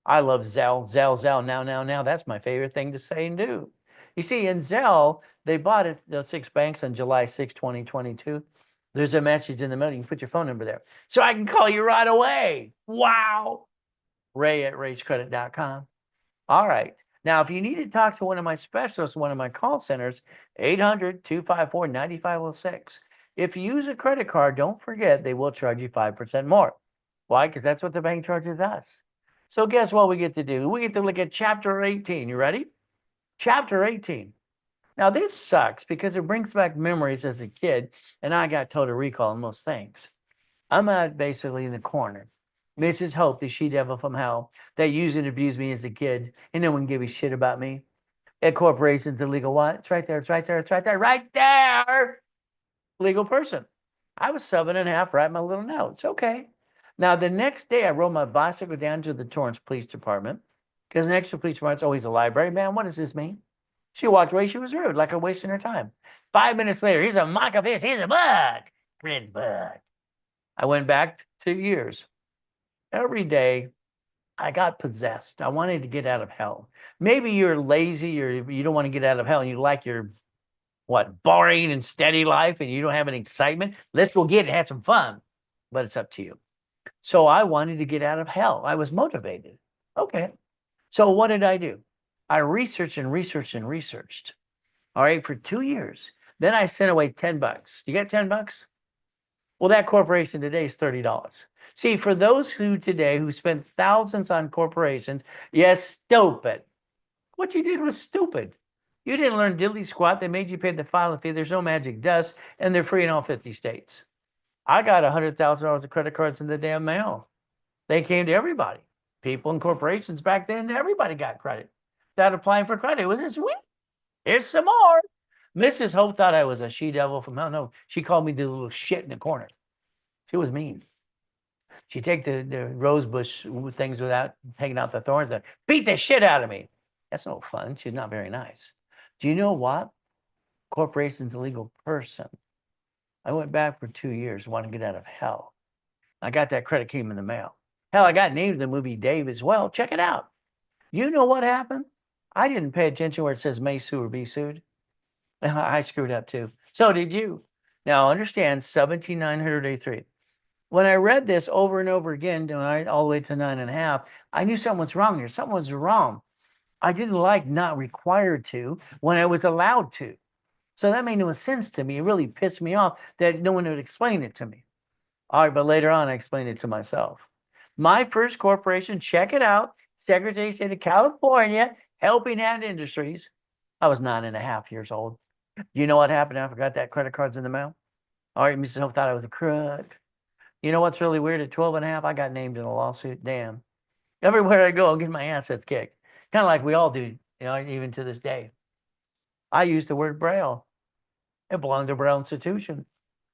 I love Zelle, now. That's my favorite thing to say and do. You see, in Zelle, they bought it, the 6 banks on July 6, 2022. There's a message in the middle. You can put your phone number there. So I can call you right away. Wow. Ray@ray'scredit.com. All right. Now, if you need to talk to one of my specialists, one of my call centers, 800-254-9506. If you use a credit card, don't forget they will charge you 5% more. Why? Because that's what the bank charges us. So guess what we get to do? We get to look at chapter 18. You ready? Chapter 18. Now, this sucks because it brings back memories as a kid, and I got total recall on most things. I'm out basically in the corner. Mrs. Hope, the she-devil from hell, that used and abused me as a kid, and no one gave a shit about me. At corporations, illegal what? It's right there, right there. Legal person. I was 7.5, write my little notes. Okay. Now, the next day, I rode my bicycle down to the Torrance Police Department, because next to the police department's always a library. Man, what does this mean? She walked away. She was rude, like I'm wasting her time. 5 minutes later, he's a mock of his. He's a bug. Red bug. I went back 2 years. Every day, I got possessed. I wanted to get out of hell. Maybe you're lazy or you don't want to get out of hell and you like your, boring and steady life and you don't have any excitement. Let's go get it, have some fun. But it's up to you. So I wanted to get out of hell. I was motivated. Okay. So what did I do? I researched and researched. All right, for 2 years. Then I sent away $10. You got $10? Well, that corporation today is $30. See, for those who spent thousands on corporations, yes, stupid. What you did was stupid. You didn't learn diddly squat. They made you pay the filing fee. There's no magic dust, and they're free in all 50 states. I got $100,000 of credit cards in the damn mail. They came to everybody. People and corporations back then, everybody got credit. Without applying for credit. It was just sweet. Here's some more. Mrs. Hope thought I was a she-devil from hell. No, she called me the little shit in the corner. She was mean. She'd take the rose bush things without taking out the thorns and beat the shit out of me. That's no fun. She's not very nice. Do you know what? Corporation's a legal person. I went back for 2 years, wanted to get out of hell. I got that credit came in the mail. Hell, I got named in the movie Dave as well. Check it out. You know what happened? I didn't pay attention where it says may sue or be sued. I screwed up too. So did you. Now understand 17,983. When I read this over and over again, all the way to 9.5, I knew something was wrong here. Something was wrong. I didn't like not required to when I was allowed to. So that made no sense to me. It really pissed me off that no one would explain it to me. All right, but later on, I explained it to myself. My first corporation, check it out, Secretary of State of California, Helping Hand Industries. I was 9.5 years old. You know what happened after I got that credit cards in the mail? All right, Mrs. Hope thought I was a crook. You know what's really weird? At 12.5, I got named in a lawsuit. Damn. Everywhere I go, I'll get my assets kicked. Kind of like we all do, even to this day. I used the word Braille. It belonged to Braille Institution.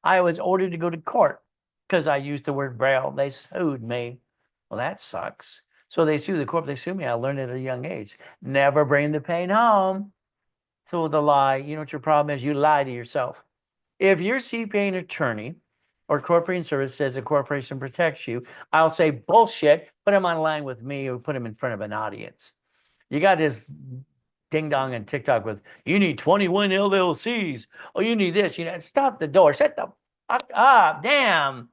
I was ordered to go to court because I used the word Braille. They sued me. Well, that sucks. So they sue the court. They sue me. I learned it at a young age. Never bring the pain home. So the lie, you know what your problem is? You lie to yourself. If your CPA and attorney or corporate service says a corporation protects you, I'll say bullshit, put them on line with me or put them in front of an audience. You got this ding dong and TikTok with, you need 21 LLCs. Oh, you need this. Stop the door. Shut the fuck up. Damn.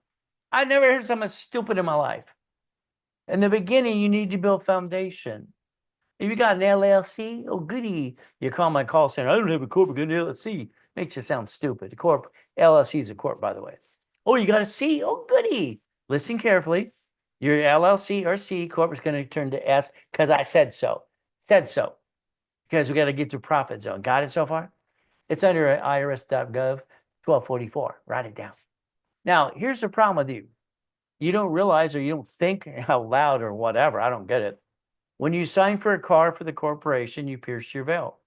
I never heard something stupid in my life. In the beginning, you need to build foundation. If you got an LLC, oh goody. You call my call center. I don't have a corporate LLC. Makes you sound stupid. A corp, LLC is a corp, by the way. Oh, you got a C? Oh goody. Listen carefully. Your LLC or C corp is going to turn to S because I said so. Said so. Because we got to get to profit zone. Got it so far? It's under irs.gov 1244. Write it down. Now, here's the problem with you. You don't realize or you don't think out loud or whatever. I don't get it. When you sign for a car for the corporation, you pierce your veil.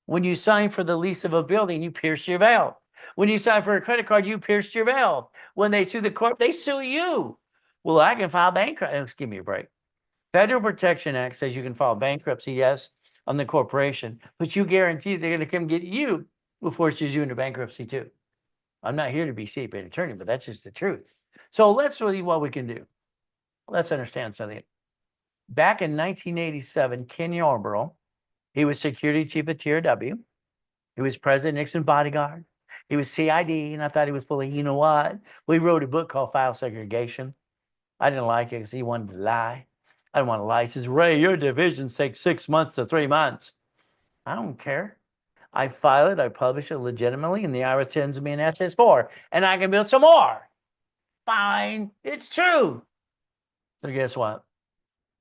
When you sign for the lease of a building, you pierce your veil. When you sign for a credit card, you pierce your veil. When they sue the corp, they sue you. Well, I can file bankruptcy. Give me a break. Federal Protection Act says you can file bankruptcy, yes, on the corporation, but you guarantee they're going to come get you who forces you into bankruptcy too. I'm not here to be CPA attorney, but that's just the truth. So let's see what we can do. Let's understand something. Back in 1987, Ken Yarborough, he was security chief at TRW. He was President Nixon bodyguard. He was CID, and I thought he was fully, you know what? We wrote a book called File Segregation. I didn't like it because he wanted to lie. I didn't want to lie. He says, Ray, your divisions take 6 months to 3 months. I don't care. I file it, I publish it legitimately, and the IRS sends me an SS4, and I can build some more. Fine, it's true. So guess what?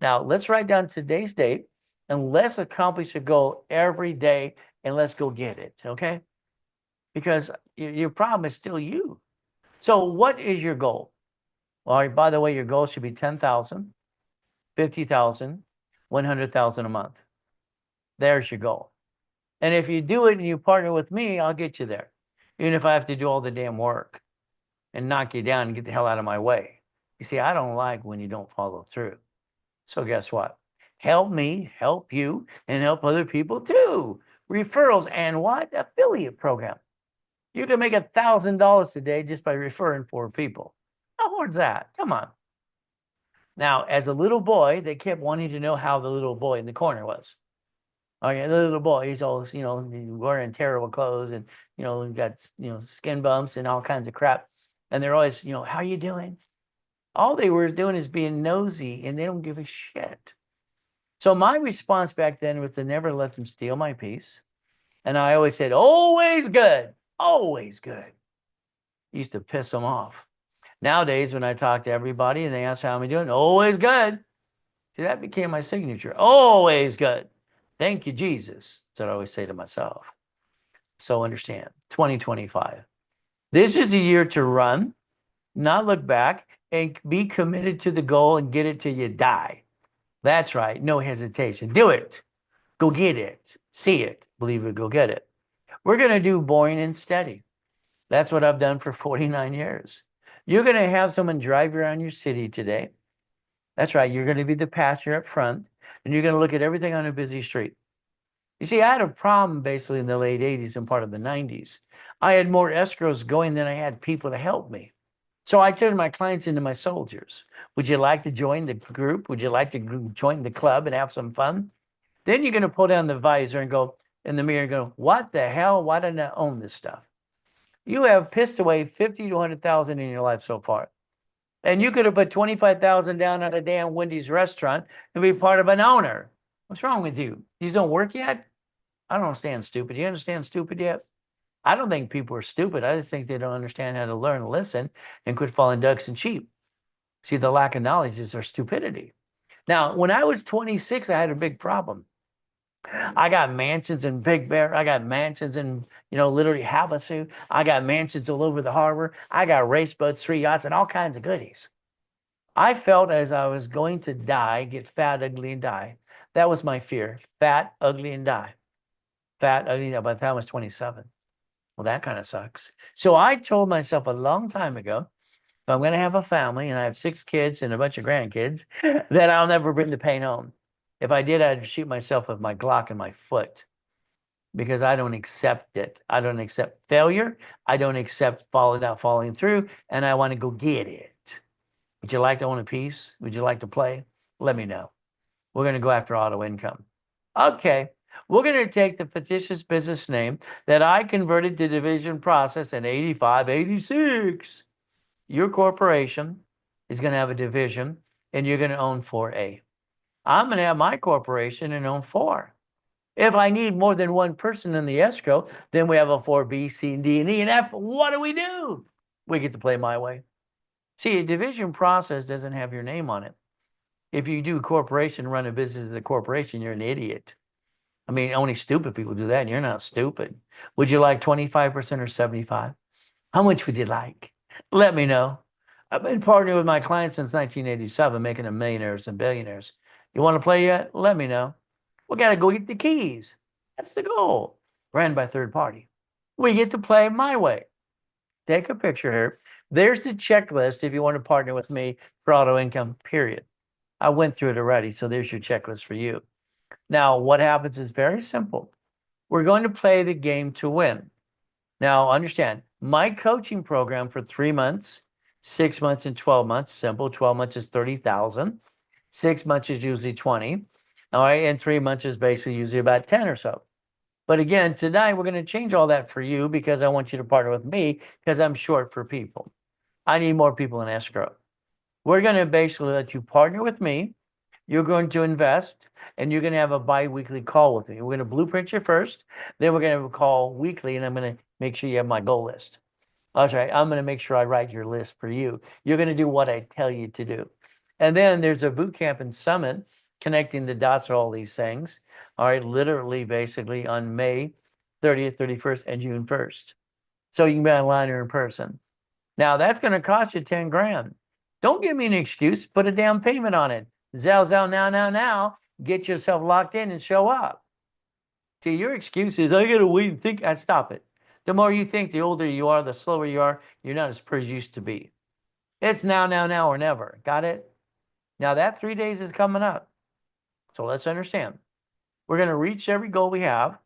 Now let's write down today's date, and let's accomplish a goal every day, and let's go get it, okay? Because your problem is still you. So what is your goal? All right, by the way, your goal should be 10,000, 50,000, 100,000 a month. There's your goal. And if you do it and you partner with me, I'll get you there. Even if I have to do all the damn work and knock you down and get the hell out of my way. You see, I don't like when you don't follow through. So guess what? Help me, help you, and help other people too. Referrals and what? Affiliate program. You can make $1,000 today just by referring 4 people. How hard's that? Come on. Now, as a little boy, they kept wanting to know how the little boy in the corner was. Okay, the little boy, he's always, wearing terrible clothes and, got, skin bumps and all kinds of crap. And they're always, how you doing? All they were doing is being nosy, and they don't give a shit. So my response back then was to never let them steal my peace. And I always said, always good, always good. Used to piss them off. Nowadays, when I talk to everybody and they ask how I'm doing, always good. See, that became my signature. Always good. Thank you, Jesus. That's what I always say to myself. So understand, 2025. This is a year to run, not look back, and be committed to the goal and get it till you die. That's right. No hesitation. Do it. Go get it. See it. Believe it. Go get it. We're going to do boring and steady. That's what I've done for 49 years. You're going to have someone drive around your city today. That's right. You're going to be the passenger up front, and you're going to look at everything on a busy street. You see, I had a problem basically in the late 80s and part of the 90s. I had more escrows going than I had people to help me. So I turned my clients into my soldiers. Would you like to join the group? Would you like to join the club and have some fun? Then you're going to pull down the visor and go in the mirror and go, what the hell? Why didn't I own this stuff? You have pissed away 50 to 100,000 in your life so far. And you could have put 25,000 down at a damn Wendy's restaurant and be part of an owner. What's wrong with you? These don't work yet? I don't understand stupid. You understand stupid yet? I don't think people are stupid. I just think they don't understand how to learn and listen and quit following ducks and sheep. See, the lack of knowledge is their stupidity. Now, when I was 26, I had a big problem. I got mansions in Big Bear. I got mansions in, literally Havasu. I got mansions all over the harbor. I got race boats, 3 yachts, and all kinds of goodies. I felt as I was going to die, get fat, ugly, and die. That was my fear. Fat, ugly, and die. Fat, ugly, and die by the time I was 27. Well, that kind of sucks. So I told myself a long time ago, if I'm going to have a family and I have 6 kids and a bunch of grandkids, that I'll never bring the pain home. If I did, I'd shoot myself with my Glock in my foot because I don't accept it. I don't accept failure. I don't accept falling through, and I want to go get it. Would you like to own a piece? Would you like to play? Let me know. We're going to go after auto income. Okay. We're going to take the fictitious business name that I converted to division process in 85, 86. Your corporation is going to have a division, and you're going to own 4A. I'm going to have my corporation and own 4. If I need more than one person in the escrow, then we have a 4B, C, D, and E, and F. What do? We get to play my way. See, a division process doesn't have your name on it. If you do corporation, run a business as a corporation, you're an idiot. I mean, only stupid people do that, and you're not stupid. Would you like 25% or 75? How much would you like? Let me know. I've been partnering with my clients since 1987, making them millionaires and billionaires. You want to play yet? Let me know. We got to go get the keys. That's the goal. Ran by third party. We get to play my way. Take a picture here. There's the checklist if you want to partner with me for auto income, period. I went through it already, so there's your checklist for you. Now, what happens is very simple. We're going to play the game to win. Now, understand, my coaching program for 3 months, 6 months, and 12 months, simple. 12 months is 30,000. 6 months is usually 20. All right, and 3 months is basically usually about 10 or so. But again, tonight we're going to change all that for you because I want you to partner with me because I'm short for people. I need more people in escrow. We're going to basically let you partner with me. You're going to invest and you're going to have a bi-weekly call with me. We're going to blueprint you first, then we're going to have a call weekly, and I'm going to make sure you have my goal list. That's right. I'm going to make sure I write your list for you. You're going to do what I tell you to do. And then there's a boot camp and summit connecting the dots of all these things. All right, literally, basically on May 30th, 31st, and June 1st. So you can be online or in person. Now that's going to cost you 10 grand. Don't give me an excuse. Put a down payment on it. Zell, now. Get yourself locked in and show up. See, your excuse is, I got to wait and think. Stop it. The more you think, the older you are, the slower you are. You're not as pretty as you used to be. It's now, or never. Got it? Now that 3 days is coming up. So let's understand. We're going to reach every goal we have,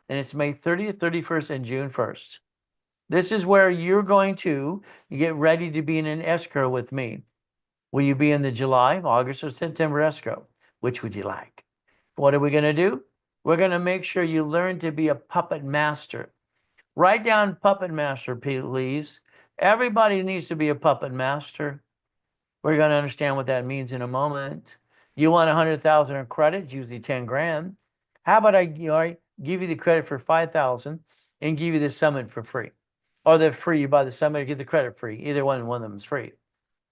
and it's May 30th, 31st, and June 1st. This is where you're going to get ready to be in an escrow with me. Will you be in the July, August, or September escrow? Which would you like? What are we going to do? We're going to make sure you learn to be a puppet master. Write down puppet master, please. Everybody needs to be a puppet master. We're going to understand what that means in a moment. You want 100,000 in credit, usually 10 grand. How about I give you the credit for 5,000 and give you the summit for free? Or the free, you buy the summit or get the credit free. Either one of them is free.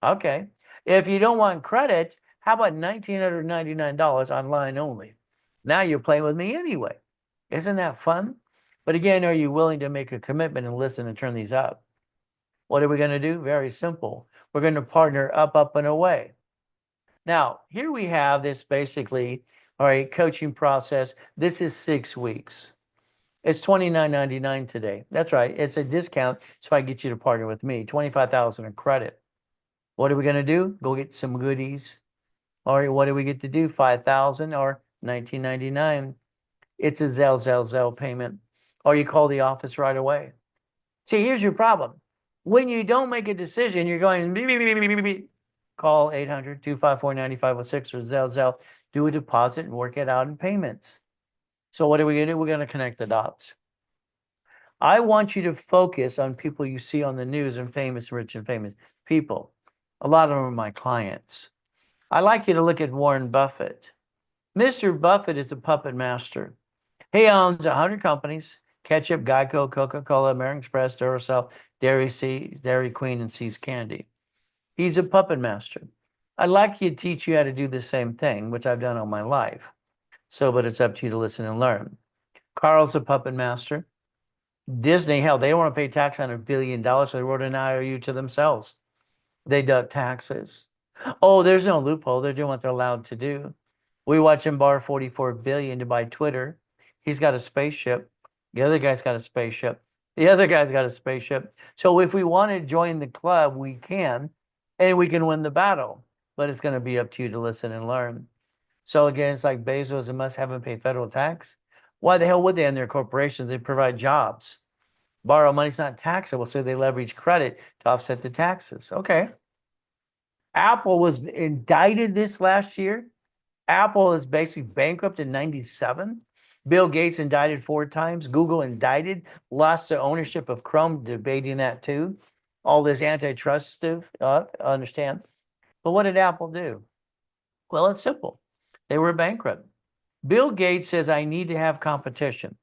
Okay. If you don't want credit, how about $1,999 online only? Now you're playing with me anyway. Isn't that fun? But again, are you willing to make a commitment and listen and turn these up? What are we going to do? Very simple. We're going to partner up, and away. Now, here we have this basically, all right, coaching process. This is 6 weeks. It's $29.99 today. That's right. It's a discount, so I get you to partner with me. 25,000 in credit. What are we going to do? Go get some goodies. All right, what do we get to do? 5,000 or $19.99. It's a Zelle payment. Or you call the office right away. See, here's your problem. When you don't make a decision, you're going beep, beep, beep, beep, beep, beep. Call 800-254-9506 or Zelle. Do a deposit and work it out in payments. So what are we going to do? We're going to connect the dots. I want you to focus on people you see on the news and famous, rich and famous people. A lot of them are my clients. I like you to look at Warren Buffett. Mr. Buffett is a puppet master. He owns 100 companies: Ketchup, Geico, Coca-Cola, American Express, Duracell, Dairy Queen, and See's Candy. He's a puppet master. I'd like to teach you how to do the same thing, which I've done all my life. So, but it's up to you to listen and learn. Carl's a puppet master. Disney, hell, they don't want to pay tax on $1 billion, so they wrote an IOU to themselves. They duck taxes. Oh, there's no loophole. They're doing what they're allowed to do. We watch him borrow $44 billion to buy Twitter. He's got a spaceship. The other guy's got a spaceship. The other guy's got a spaceship. So if we want to join the club, we can, and we can win the battle. But it's going to be up to you to listen and learn. So again, it's like Bezos and Musk haven't paid federal tax. Why the hell would they in their corporations? They provide jobs. Borrow money's not taxable, so they leverage credit to offset the taxes. Okay. Apple was indicted this last year. Apple is basically bankrupt in 97. Bill Gates indicted 4 times. Google indicted, lost the ownership of Chrome, debating that too. All this antitrust stuff, understand. But what did Apple do? Well, it's simple. They were bankrupt. Bill Gates says, I need to have competition.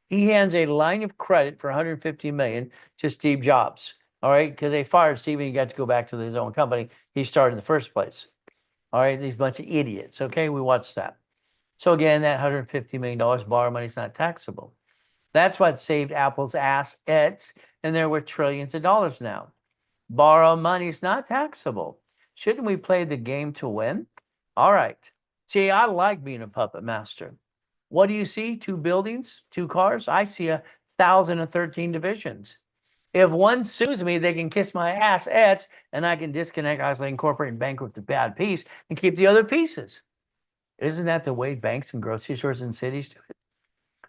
He hands a line of credit for $150 million to Steve Jobs. All right, because they fired Steve and he got to go back to his own company he started in the first place. All right, these bunch of idiots. Okay, we watched that. So again, that $150 million borrow money is not taxable. That's what saved Apple's assets, and they're worth trillions of dollars now. Borrow money is not taxable. Shouldn't we play the game to win? All right. See, I like being a puppet master. What do you see? 2 buildings, 2 cars? I see 1,013 divisions. If one sues me, they can kiss my ass, and I can disconnect, obviously incorporate and bankrupt the bad piece and keep the other pieces. Isn't that the way banks and grocery stores in cities do it?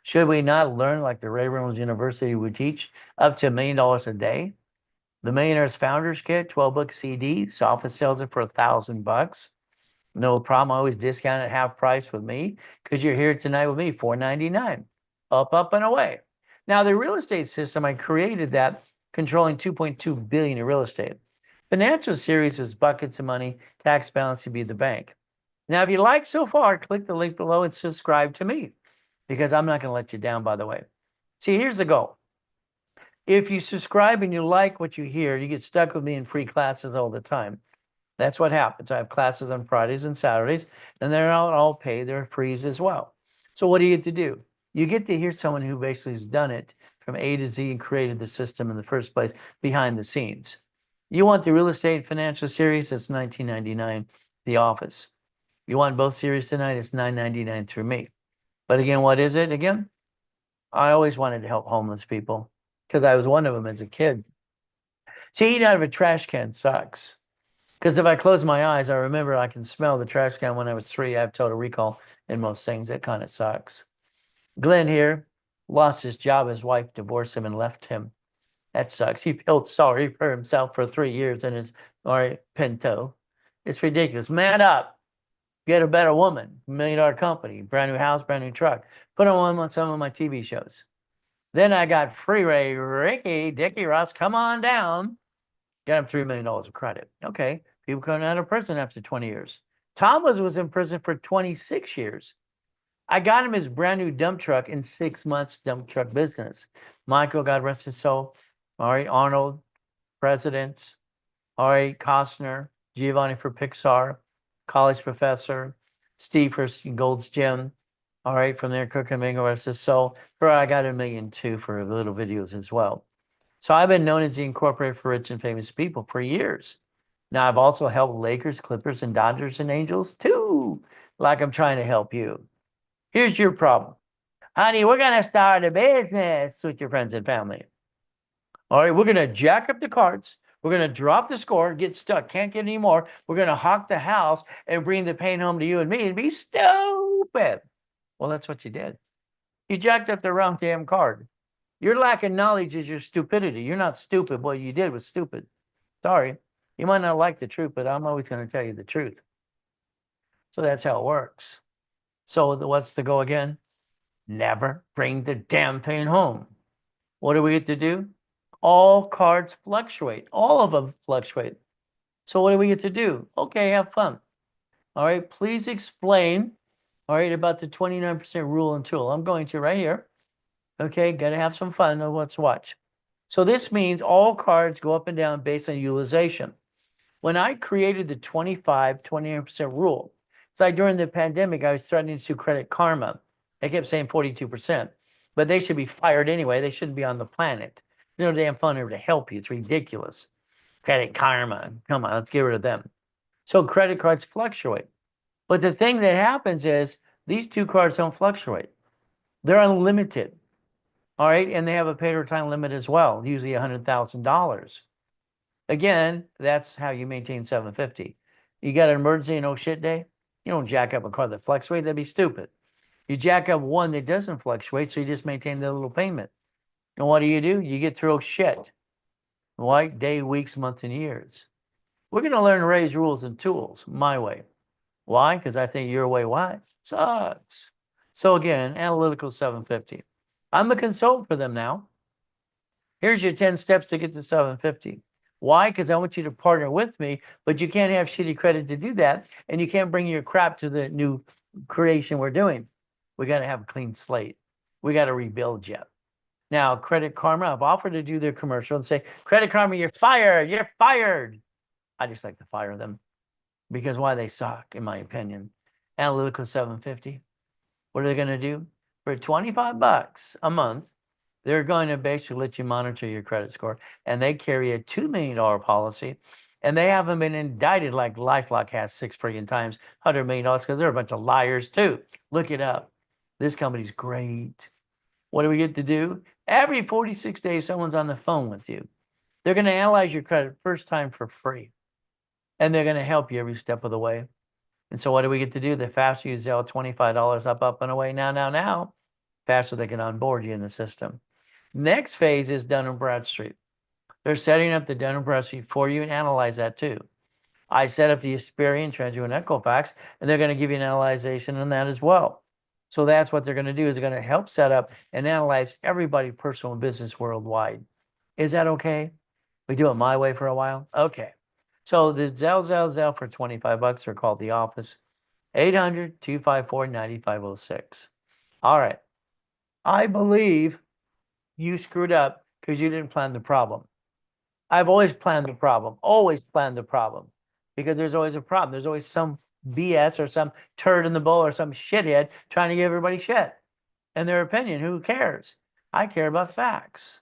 Should we not learn like the Ray Reynolds University would teach up to $1 million a day? The Millionaires Founders Kit, 12-book CD, Sophos sells it for $1,000. No problem. I always discount at half price with me because you're here tonight with me, $499. Up, and away. Now, the real estate system, I created that controlling $2.2 billion in real estate. Financial series is buckets of money, tax balance to be the bank. Now, if you like so far, click the link below and subscribe to me because I'm not going to let you down, by the way. See, here's the goal. If you subscribe and you like what you hear, you get stuck with me in free classes all the time. That's what happens. I have classes on Fridays and Saturdays, and they're not all paid. They're frees as well. So what do you get to do? You get to hear someone who basically has done it from A to Z and created the system in the first place behind the scenes. You want the real estate financial series? It's $19.99. The Office. You want both series tonight? It's $9.99 through me. But again, what is it again? I always wanted to help homeless people because I was one of them as a kid. See, eating out of a trash can sucks. Because if I close my eyes, I remember I can smell the trash can when I was 3. I have total recall in most things. It kind of sucks. Glenn here lost his job. His wife divorced him and left him. That sucks. He felt sorry for himself for 3 years in his Pinto. It's ridiculous. Man up. Get a better woman. $1 million company. Brand new house, brand new truck. Put on some of my TV shows. Then I got Freeway Ricky, Dickie Ross. Come on down. Got him $3 million of credit. Okay. People coming out of prison after 20 years. Thomas was in prison for 26 years. I got him his brand new dump truck in 6 months, dump truck business. Michael, God rest his soul. All right. Arnold, presidents. All right. Costner, Giovanni for Pixar, college professor. Steve for Gold's Gym. All right. From there, Cook and Mingo rest his soul. I got $1 million too for little videos as well. So I've been known as the Incorporated for Rich and Famous People for years. Now, I've also helped Lakers, Clippers, and Dodgers and Angels too, like I'm trying to help you. Here's your problem. Honey, we're going to start a business with your friends and family. All right, we're going to jack up the cards. We're going to drop the score, get stuck, can't get any more. We're going to hawk the house and bring the pain home to you and me and be stupid. Well, that's what you did. You jacked up the wrong damn card. Your lack of knowledge is your stupidity. You're not stupid. What you did was stupid. Sorry. You might not like the truth, but I'm always going to tell you the truth. So that's how it works. So what's the go again? Never bring the damn pain home. What do we get to do? All cards fluctuate. All of them fluctuate. So what do we get to do? Okay, have fun. All right, please explain, all right, about the 29% rule and tool. I'm going to right here. Okay, got to have some fun. Now let's watch. So this means all cards go up and down based on utilization. When I created the 29% rule, it's like during the pandemic, I was threatening to sue Credit Karma. They kept saying 42%, but they should be fired anyway. They shouldn't be on the planet. There's no damn fun to help you. It's ridiculous. Credit Karma. Come on, let's get rid of them. So credit cards fluctuate. But the thing that happens is these two cards don't fluctuate. They're unlimited. All right, and they have a pay or time limit as well, usually $100,000. Again, that's how you maintain 750. You got an emergency and oh shit day, you don't jack up a car that fluctuates. That'd be stupid. You jack up one that doesn't fluctuate, so you just maintain the little payment. And what do? You get through shit. Like day, weeks, months, and years. We're going to learn to raise rules and tools my way. Why? Because I think your way, why? Sucks. So again, analytical 750. I'm a consultant for them now. Here's your 10 steps to get to 750. Why? Because I want you to partner with me, but you can't have shitty credit to do that, and you can't bring your crap to the new creation we're doing. We got to have a clean slate. We got to rebuild you. Now, Credit Karma, I've offered to do their commercial and say, Credit Karma, you're fired. You're fired. I just like to fire them because why? They suck, in my opinion. Analytical 750. What are they going to do? For $25 a month, they're going to basically let you monitor your credit score. And they carry a $2 million policy. And they haven't been indicted like LifeLock has 6 friggin' times, $100 million, because they're a bunch of liars too. Look it up. This company's great. What do we get to do? Every 46 days, someone's on the phone with you. They're going to analyze your credit first time for free, and they're going to help you every step of the way. And so what do we get to do? The faster you Zelle $25 up, and away, now, faster they can onboard you in the system. Next phase is Dun & Bradstreet. They're setting up the Dun & Bradstreet for you and analyze that too. I set up the Experian, TransUnion, and Equifax, and they're going to give you an analyzation on that as well. So that's what they're going to do, is they're going to help set up and analyze everybody, personal and business, worldwide. Is that okay? We do it my way for a while? Okay. So the Zelle for $25 are called The Office. 800-254-9506. All right. I believe you screwed up because you didn't plan the problem. I've always planned the problem, because there's always a problem. There's always some BS or some turd in the bowl or some shithead trying to give everybody shit and their opinion. Who cares? I care about facts.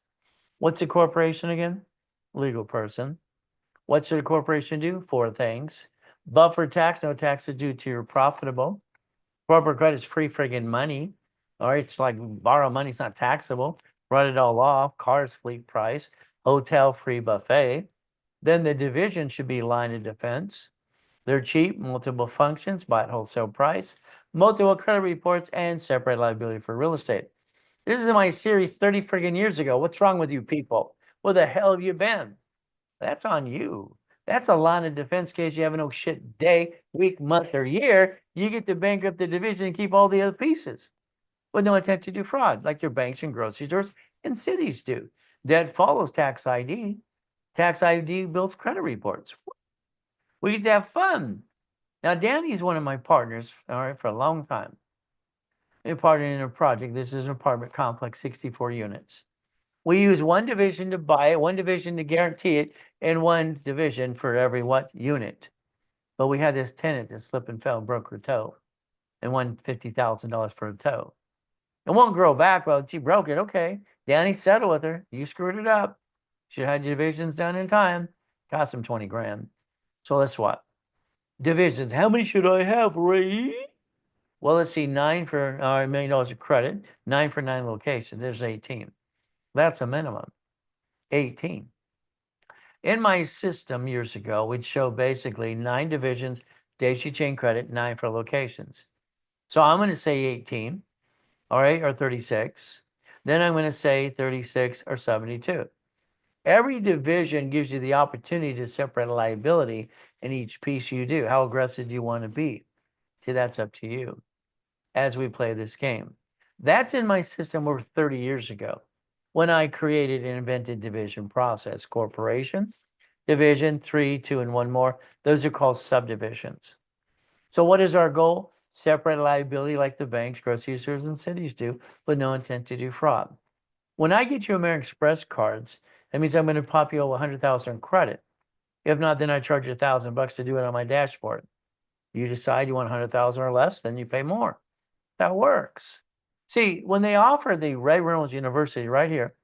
What's a corporation again? Legal person. What should a corporation do? 4 things. Buffer tax, no taxes due to your profitable. Corporate credit is free friggin' money. All right, it's like borrow money, it's not taxable. Write it all off. Cars fleet price. Hotel free buffet. Then the division should be line of defense. They're cheap, multiple functions, buy at wholesale price, multiple credit reports, and separate liability for real estate. This is my series 30 friggin' years ago. What's wrong with you people? Where the hell have you been? That's on you. That's a line of defense case you have no shit day, week, month, or year. You get to bankrupt the division and keep all the other pieces with no intent to do fraud, like your banks and grocery stores and cities do. That follows tax ID. Tax ID builds credit reports. We get to have fun. Now, Danny's one of my partners, all right, for a long time. We're partnering in a project. This is an apartment complex, 64 units. We use one division to buy it, one division to guarantee it, and one division for every what unit. But we had this tenant that slipped and fell and broke her toe and won $50,000 for a toe. It won't grow back. Well, she broke it. Okay. Danny settled with her. You screwed it up. Should have had your divisions done in time. Cost him 20 grand. So let's what? Divisions. How many should I have, Ray? Well, let's see. 9 for $1 million of credit. 9 for 9 locations. There's 18. That's a minimum. 18. In my system years ago, we'd show basically 9 divisions, daisy chain credit, 9 for locations. So I'm going to say 18, all right, or 36. Then I'm going to say 36 or 72. Every division gives you the opportunity to separate liability in each piece you do. How aggressive do you want to be? See, that's up to you as we play this game. That's in my system over 30 years ago when I created and invented division process. Corporation, division, 3, 2, and 1 more. Those are called subdivisions. So what is our goal? Separate liability like the banks, grocery stores, and cities do, with no intent to do fraud. When I get you American Express cards, that means I'm going to pop you over 100,000 in credit. If not, then I charge you $1,000 to do it on my dashboard. You decide you want 100,000 or less, then you pay more. That works. See, when they offer the Ray Reynolds University right here,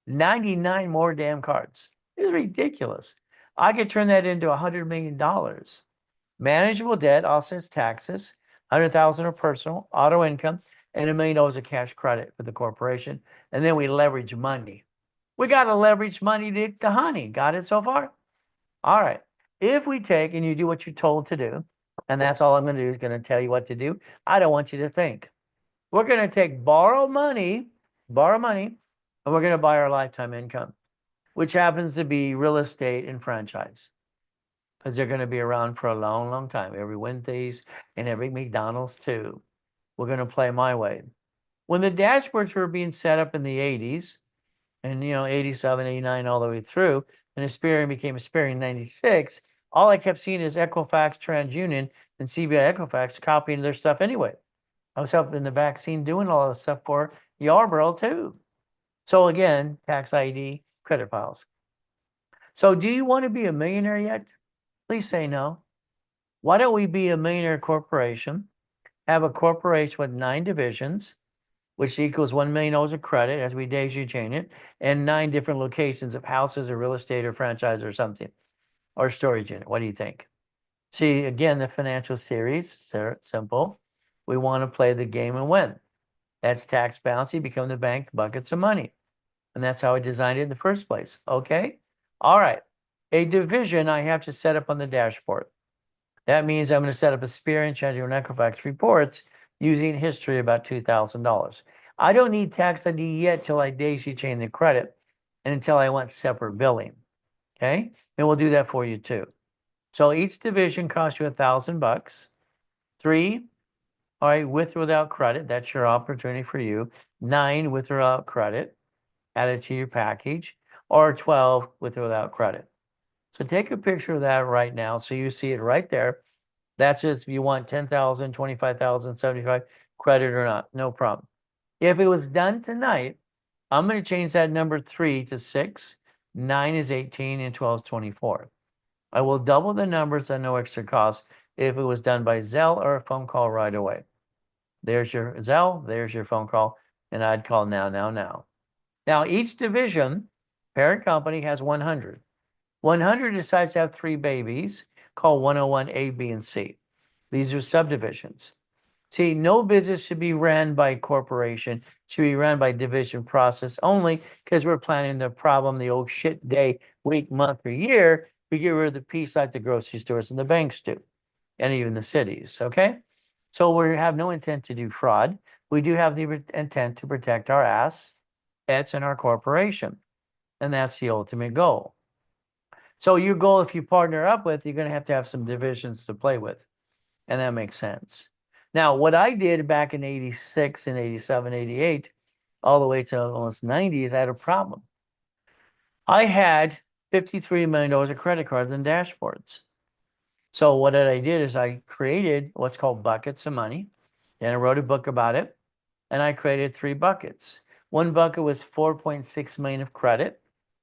99 more damn cards. It's ridiculous. I could turn that into $100 million. Manageable debt offsets taxes, 100,000 of personal, auto income, and $1 million of cash credit for the corporation. And then we leverage money. We got to leverage money to honey. Got it so far? All right. If we take and you do what you're told to do, and that's all I'm going to do is going to tell you what to do. I don't want you to think. We're going to take borrow money, and we're going to buy our lifetime income, which happens to be real estate and franchise, because they're going to be around for a long, long time. Every Wednesdays and every McDonald's too. We're going to play my way. When the dashboards were being set up in the 80s, and 87, 89, all the way through, and Experian became Experian in 96, all I kept seeing is Equifax, TransUnion, and CBI Equifax copying their stuff anyway. I was helping the vaccine doing all this stuff for Yarborough too. So again, tax ID, credit files. So do you want to be a millionaire yet? Please say no. Why don't we be a millionaire corporation, have a corporation with 9 divisions, which equals $1 million of credit as we daisy chain it, and 9 different locations of houses or real estate or franchise or something, or storage unit. What do you think? See, again, the financial series, simple. We want to play the game and win. That's tax bouncy, become the bank, buckets of money. And that's how I designed it in the first place. Okay. All right. A division I have to set up on the dashboard. That means I'm going to set up a Spear and Change and Equifax reports using history about $2,000. I don't need tax ID yet till I daisy chain the credit and until I want separate billing. Okay. And we'll do that for you too. So each division costs you $1,000. 3, all right, with or without credit. That's your opportunity for you. 9 with or without credit. Add it to your package. Or 12 with or without credit. So take a picture of that right now so you see it right there. That's it. If you want 10,000, 25,000, 75 credit or not, no problem. If it was done tonight, I'm going to change that number 3 to 6, 9 is 18, and 12 is 24. I will double the numbers at no extra cost if it was done by Zelle or a phone call right away. There's your Zelle, there's your phone call, and I'd call now, now, now. Now, each division, parent company, has 100. 100 decides to have 3 babies, called 101 A, B, and C. These are subdivisions. See, no business should be ran by corporation, should be run by division process only because we're planning the problem, the old shit day, week, month, or year. We get rid of the piece like the grocery stores and the banks do, and even the cities, okay? So we have no intent to do fraud. We do have the intent to protect our assets and our corporation, and that's the ultimate goal. So your goal, if you partner up with, you're going to have some divisions to play with, and that makes sense. Now, what I did back in 86 and 87, 88, all the way to almost 90 is I had a problem. I had $53 million of credit cards and dashboards. So what I did is I created what's called buckets of money, and I wrote a book about it, and I created 3 buckets. One bucket was 4.6 million of credit.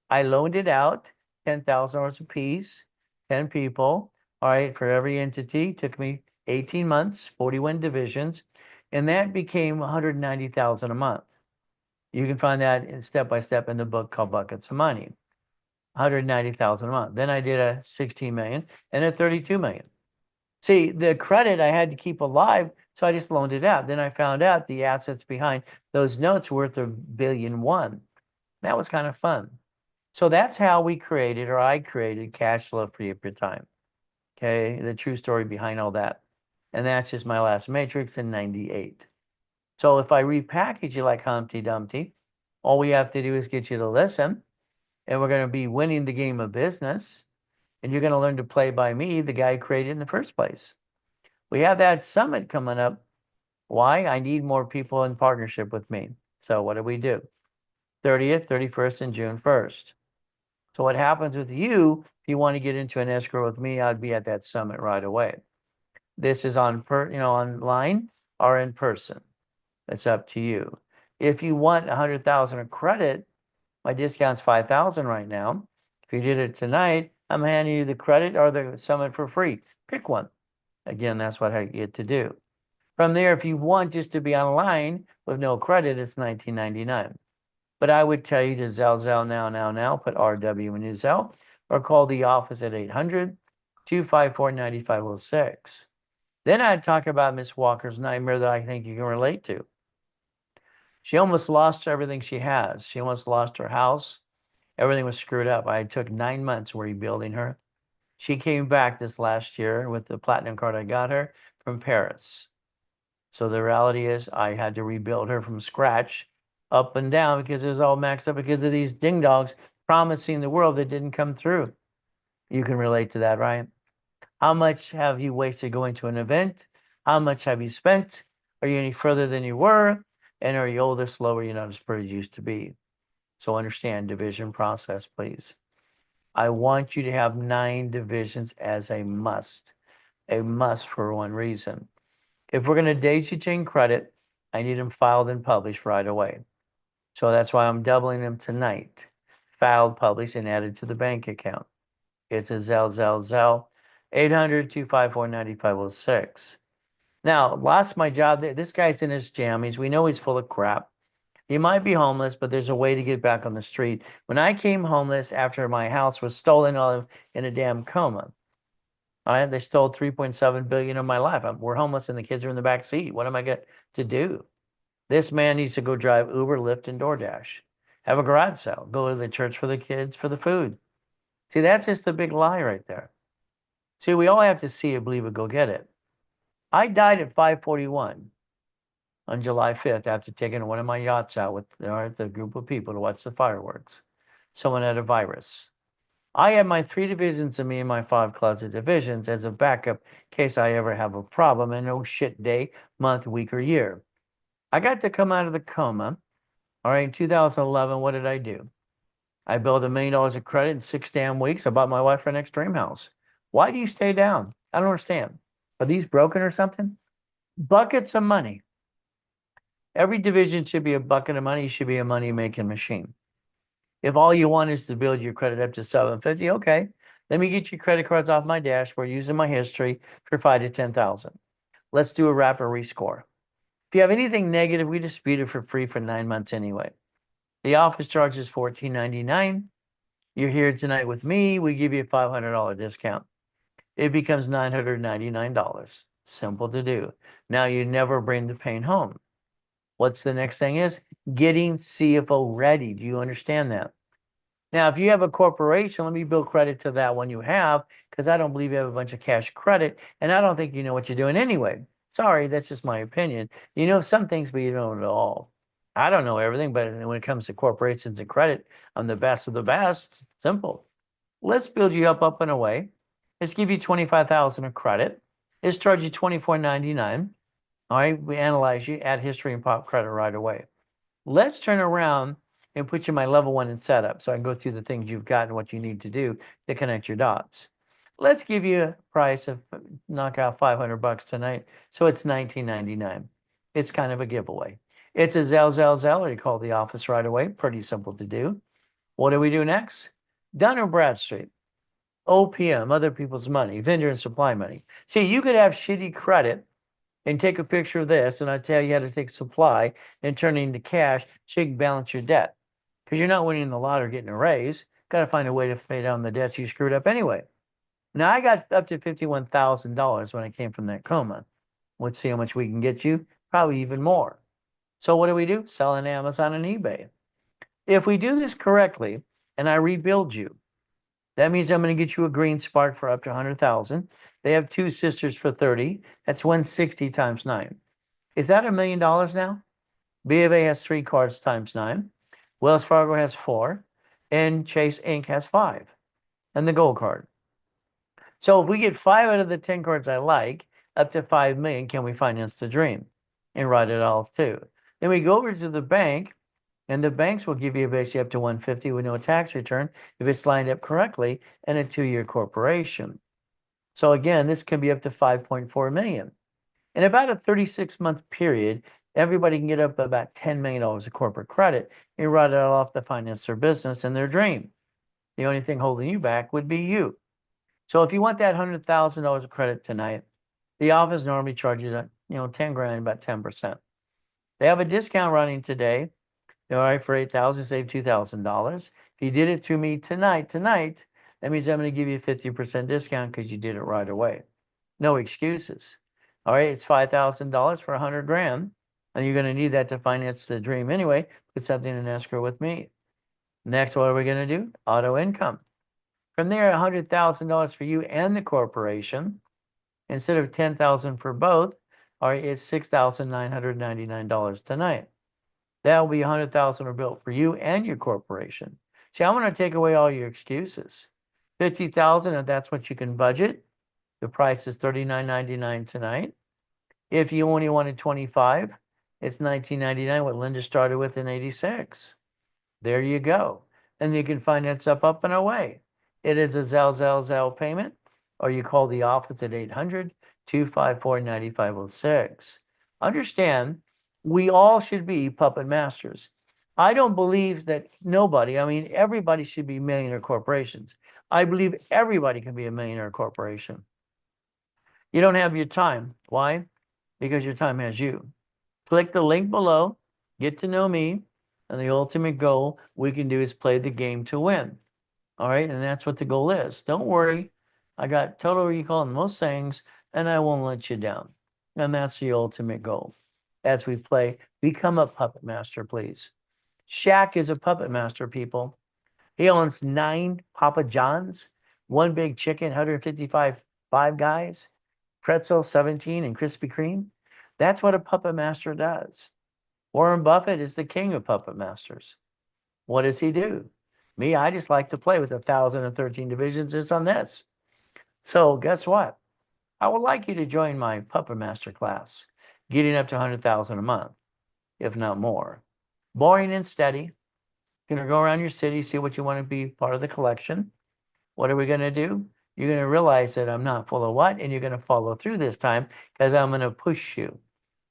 I loaned it out, $10,000 a piece, 10 people. All right, for every entity, took me 18 months, 41 divisions, and that became 190,000 a month. You can find that step by step in the book called Buckets of Money. 190,000 a month. Then I did a 16 million and a 32 million. See, the credit I had to keep alive, so I just loaned it out. Then I found out the assets behind those notes worth $1.1 billion. That was kind of fun. So that's how we created, or I created, cash flow free up your time. Okay, the true story behind all that. And that's just my last matrix in 98. So if I repackage you like Humpty Dumpty, all we have to do is get you to listen, and we're going to be winning the game of business, and you're going to learn to play by me, the guy who created in the first place. We have that summit coming up. Why? I need more people in partnership with me. So what do we do? 30th, 31st, and June 1st. So what happens with you, if you want to get into an escrow with me, I'd be at that summit right away. This is online or in person. It's up to you. If you want 100,000 of credit, my discount's 5,000 right now. If you did it tonight, I'm handing you the credit or the summit for free. Pick one. Again, that's what I get to do. From there, if you want just to be online with no credit, it's $19.99. But I would tell you to Zelle now, put RW in your Zelle, or call the office at 800-254-9506. Then I'd talk about Miss Walker's nightmare that I think you can relate to. She almost lost everything she has. She almost lost her house. Everything was screwed up. I took 9 months rebuilding her. She came back this last year with the platinum card I got her from Paris. So the reality is I had to rebuild her from scratch, up and down, because it was all maxed up because of these ding dogs promising the world that didn't come through. You can relate to that, right? How much have you wasted going to an event? How much have you spent? Are you any further than you were? And are you older, slower, you're not as pretty as you used to be? So understand division process, please. I want you to have 9 divisions as a must for one reason. If we're going to daisy chain credit, I need them filed and published right away. So that's why I'm doubling them tonight. Filed, published, and added to the bank account. It's a Zelle. 800-254-9506. Now, lost my job. This guy's in his jammies. We know he's full of crap. He might be homeless, but there's a way to get back on the street. When I came homeless after my house was stolen in a damn coma, all right, they stole 3.7 billion of my life. We're homeless and the kids are in the back seat. What am I going to do? This man needs to go drive Uber, Lyft, and DoorDash. Have a garage sale. Go to the church for the kids for the food. See, that's just a big lie right there. See, we all have to see it, believe it, go get it. I died at 5:41 on July 5th after taking one of my yachts out with the group of people to watch the fireworks. Someone had a virus. I have my 3 divisions of me and my 5 closet divisions as a backup in case I ever have a problem and no shit day, month, week, or year. I got to come out of the coma. All right, in 2011, what did I do? I built $1 million of credit in 6 damn weeks. I bought my wife her next dream house. Why do you stay down? I don't understand. Are these broken or something? Buckets of money. Every division should be a bucket of money. You should be a money-making machine. If all you want is to build your credit up to 750, okay. Let me get your credit cards off my dashboard using my history for 5 to 10,000. Let's do a rapid rescore. If you have anything negative, we dispute it for free for 9 months anyway. The office charge is $14.99. You're here tonight with me. We give you a $500 discount. It becomes $999. Simple to do. Now you never bring the pain home. What's the next thing is? Getting CFO ready. Do you understand that? Now, if you have a corporation, let me build credit to that one you have, because I don't believe you have a bunch of cash credit, and I don't think you know what you're doing anyway. Sorry, that's just my opinion. You know some things, but you don't know it all. I don't know everything, but when it comes to corporations and credit, I'm the best of the best. Simple. Let's build you up and away. Let's give you 25,000 of credit. Let's charge you $24.99. All right, we analyze you, add history and pop credit right away. Let's turn around and put you in my level 1 in setup so I can go through the things you've got and what you need to do to connect your dots. Let's give you a price of knock out $500 tonight, so it's $19.99. It's kind of a giveaway. It's a Zell, or you call the office right away. Pretty simple to do. What do we do next? Dun or Bradstreet. OPM, other people's money, vendor and supply money. See, you could have shitty credit and take a picture of this, and I tell you how to take supply and turn it into cash so you can balance your debt. Because you're not winning the lottery or getting a raise. Got to find a way to pay down the debts you screwed up anyway. Now, I got up to $51,000 when I came from that coma. Let's see how much we can get you. Probably even more. So what do? Sell on Amazon and eBay. If we do this correctly, and I rebuild you, that means I'm going to get you a green spark for up to 100,000. They have 2 sisters for 30. That's 160 times 9. Is that $1 million now? B of A has 3 cards times 9. Wells Fargo has 4. And Chase Inc. has 5. And the gold card. So if we get 5 out of the 10 cards I like, up to 5 million, can we finance the dream? And write it all too. Then we go over to the bank, and the banks will give you basically up to 150 with no tax return if it's lined up correctly and a 2-year corporation. So again, this can be up to 5.4 million. In about a 36-month period, everybody can get up about $10 million of corporate credit and write it all off to finance their business and their dream. The only thing holding you back would be you. So if you want that $100,000 of credit tonight, the office normally charges 10 grand, about 10%. They have a discount running today. All right, for $8,000, save $2,000. If you did it through me tonight, that means I'm going to give you a 50% discount because you did it right away. No excuses. All right, it's $5,000 for 100 grand, and you're going to need that to finance the dream anyway. Put something in escrow with me. Next, what are we going to do? Auto income. From there, $100,000 for you and the corporation. Instead of $10,000 for both, all right, it's $6,999 tonight. That'll be $100,000 built for you and your corporation. See, I'm going to take away all your excuses. $50,000, if that's what you can budget. The price is $39.99 tonight. If you only wanted 25, it's $19.99. What Linda started with in '86. There you go. And you can finance up and away. It is a Zell payment, or you call the office at 800-254-9506. Understand, we all should be puppet masters. I don't believe that everybody should be millionaire corporations. I believe everybody can be a millionaire corporation. You don't have your time. Why? Because your time has you. Click the link below, get to know me, and the ultimate goal we can do is play the game to win. All right, and that's what the goal is. Don't worry, I got total recall on most things, and I won't let you down. And that's the ultimate goal. As we play, become a puppet master, please. Shaq is a puppet master, people. He owns 9 Papa John's, one big chicken, 155 Five Guys, pretzel 17, and Krispy Kreme. That's what a puppet master does. Warren Buffett is the king of puppet masters. What does he do? Me, I just like to play with 1,013 divisions. It's on this. So guess what? I would like you to join my puppet master class, getting up to 100,000 a month, if not more. Boring and steady. Going to go around your city, see what you want to be part of the collection. What are we going to do? You're going to realize that I'm not full of what, and you're going to follow through this time because I'm going to push you.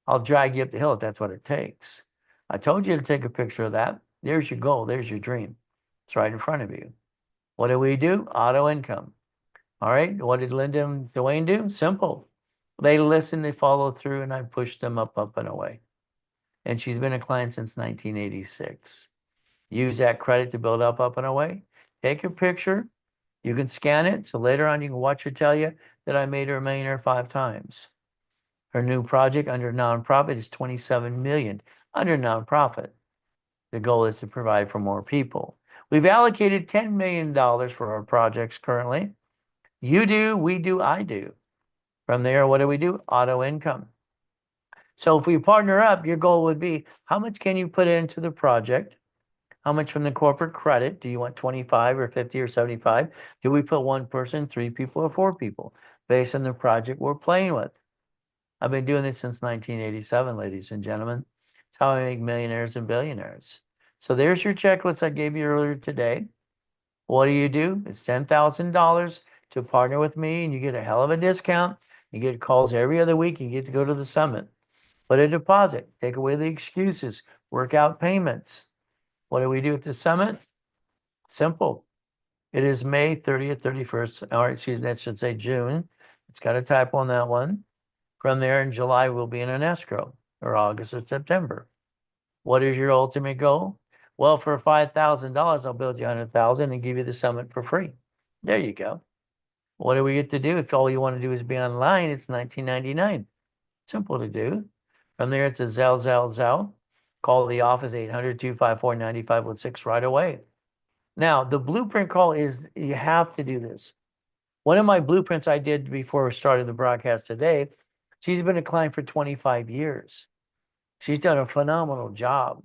I'll drag you up the hill if that's what it takes. I told you to take a picture of that. There's your goal. There's your dream. It's right in front of you. What do we do? Auto income. All right. What did Linda and Dwayne do? Simple. They listened, they followed through, and I pushed them up, and away. And she's been a client since 1986. Use that credit to build up, and away. Take a picture. You can scan it. So later on, you can watch her tell you that I made her a millionaire 5 times. Her new project under nonprofit is 27 million under nonprofit. The goal is to provide for more people. We've allocated $10 million for our projects currently. You do, we do, I do. From there, what do we do? Auto income. So if we partner up, your goal would be, how much can you put into the project? How much from the corporate credit? Do you want 25 or 50 or 75? Do we put 1 person, 3 people, or 4 people based on the project we're playing with? I've been doing this since 1987, ladies and gentlemen. It's how I make millionaires and billionaires. So there's your checklist I gave you earlier today. What do? It's $10,000 to partner with me, and you get a hell of a discount. You get calls every other week. You get to go to the summit. Put a deposit. Take away the excuses. Work out payments. What do we do at the summit? Simple. It is May 30th, 31st. All right, that should say June. It's got a typo on that one. From there in July, we'll be in an escrow, or August or September. What is your ultimate goal? Well, for $5,000, I'll build you 100,000 and give you the summit for free. There you go. What do we get to do? If all you want to do is be online, it's $19.99. Simple to do. From there, it's a Zell. Call the office 800-254-9506 right away. Now, the blueprint call is, you have to do this. One of my blueprints I did before we started the broadcast today, she's been a client for 25 years. She's done a phenomenal job,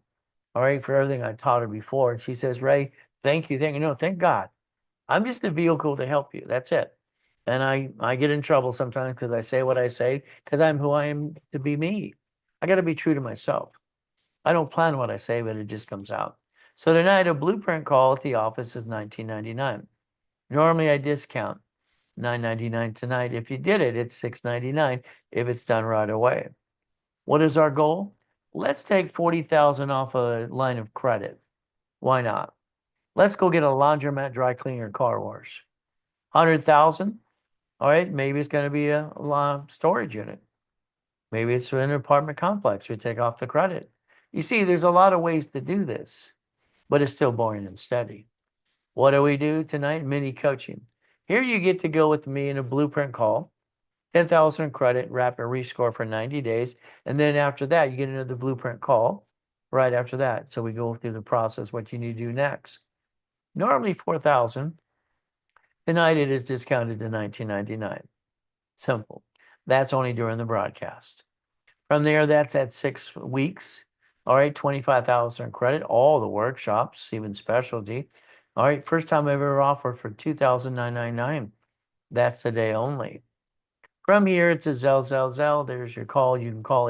all right, for everything I taught her before. And she says, Ray, thank you. No, thank God. I'm just a vehicle to help you. That's it. And I get in trouble sometimes because I say what I say, because I'm who I am to be me. I got to be true to myself. I don't plan what I say, but it just comes out. So tonight, a blueprint call at the office is $19.99. Normally, I discount $9.99 tonight. If you did it, it's $6.99 if it's done right away. What is our goal? Let's take $40,000 off a line of credit. Why not? Let's go get a laundromat, dry cleaner, car wash. 100,000. All right, maybe it's going to be a storage unit. Maybe it's an apartment complex. We take off the credit. You see, there's a lot of ways to do this, but it's still boring and steady. What do we do tonight? Mini coaching. Here you get to go with me in a blueprint call, 10,000 credit, rapid rescore for 90 days. And then after that, you get another blueprint call right after that. So we go through the process, what you need to do next. Normally 4,000. Tonight it is discounted to $19.99. Simple. That's only during the broadcast. From there, that's at 6 weeks. All right, 25,000 credit, all the workshops, even specialty. All right, first time I've ever offered for $2,999. That's the day only. From here, it's a Zell. There's your call. You can call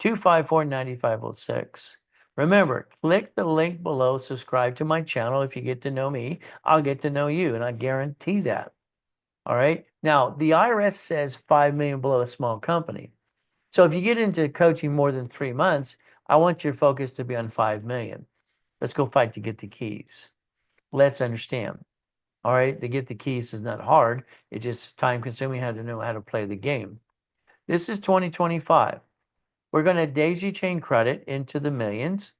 800-254-9506. Remember, click the link below. Subscribe to my channel. If you get to know me, I'll get to know you, and I guarantee that. All right. Now, the IRS says 5 million below a small company. So if you get into coaching more than 3 months, I want your focus to be on 5 million. Let's go fight to get the keys. Let's understand. All right. To get the keys is not hard. It's just time consuming. How to know how to play the game. This is 2025. We're going to daisy chain credit into the millions.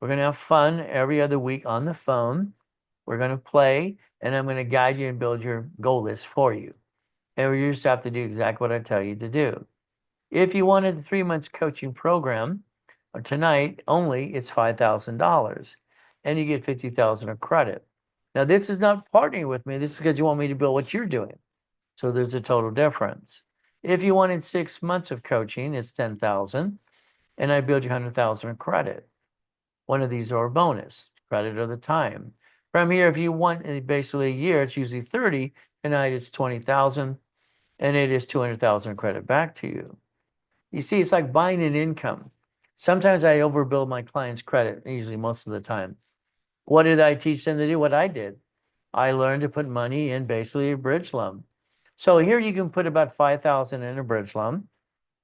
We're going to have fun every other week on the phone. We're going to play, and I'm going to guide you and build your goal list for you. And you just have to do exactly what I tell you to do. If you wanted the 3 months coaching program, Tonight only, it's $5,000, and you get 50,000 of credit. Now, this is not partnering with me. This is because you want me to build what you're doing. So there's a total difference. If you wanted 6 months of coaching, it's 10,000, and I build you 100,000 of credit. One of these are a bonus, credit or the time. From here, if you want basically a year, it's usually 30. Tonight it's 20,000, and it is 200,000 credit back to you. You see, it's like buying an income. Sometimes I overbuild my clients' credit, usually most of the time. What did I teach them to do? What I did. I learned to put money in basically a bridge loan. So here you can put about 5,000 in a bridge loan,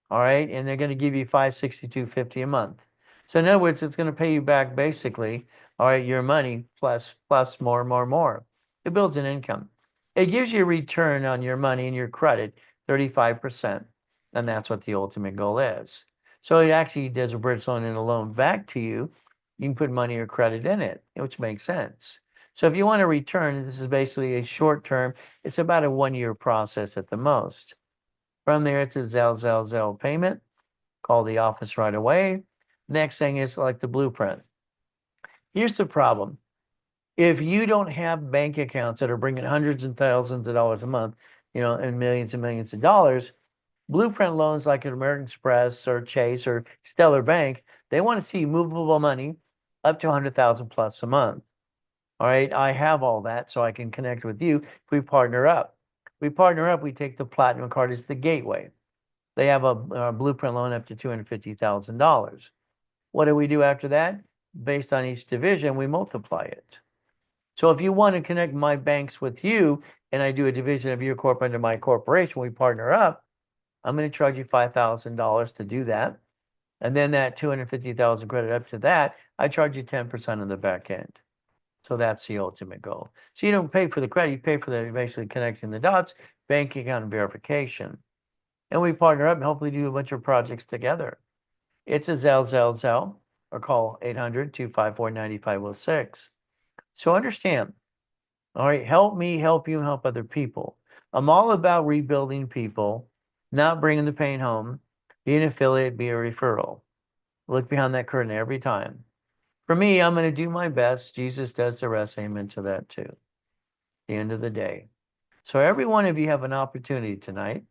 all right, and they're going to give you 562.50 a month. So in other words, it's going to pay you back basically, all right, your money plus more. It builds an income. It gives you a return on your money and your credit, 35%, and that's what the ultimate goal is. So it actually does a bridge loan and a loan back to you. You can put money or credit in it, which makes sense. So if you want a return, this is basically a short term. It's about a 1-year process at the most. From there, it's a Zelle payment. Call the office right away. Next thing is like the blueprint. Here's the problem. If you don't have bank accounts that are bringing hundreds and thousands of dollars a month, and millions of dollars, blueprint loans like an American Express or Chase or Stellar Bank, they want to see movable money up to 100,000 plus a month. All right, I have all that, so I can connect with you if we partner up. We take the Platinum card as the gateway. They have a blueprint loan up to $250,000. What do we do after that? Based on each division, we multiply it. So if you want to connect my banks with you, and I do a division of your corp under my corporation, we partner up, I'm going to charge you $5,000 to do that. And then that 250,000 credit up to that, I charge you 10% on the back end. So that's the ultimate goal. So you don't pay for the credit, you pay for the basically connecting the dots, bank account verification. And we partner up and hopefully do a bunch of projects together. It's a Zelle, or call 800-254-9506. So understand, all right, help me help you help other people. I'm all about rebuilding people, not bringing the pain home, be an affiliate, be a referral. Look behind that curtain every time. For me, I'm going to do my best. Jesus does the rest. Amen to that too. At the end of the day. So every one of you have an opportunity tonight.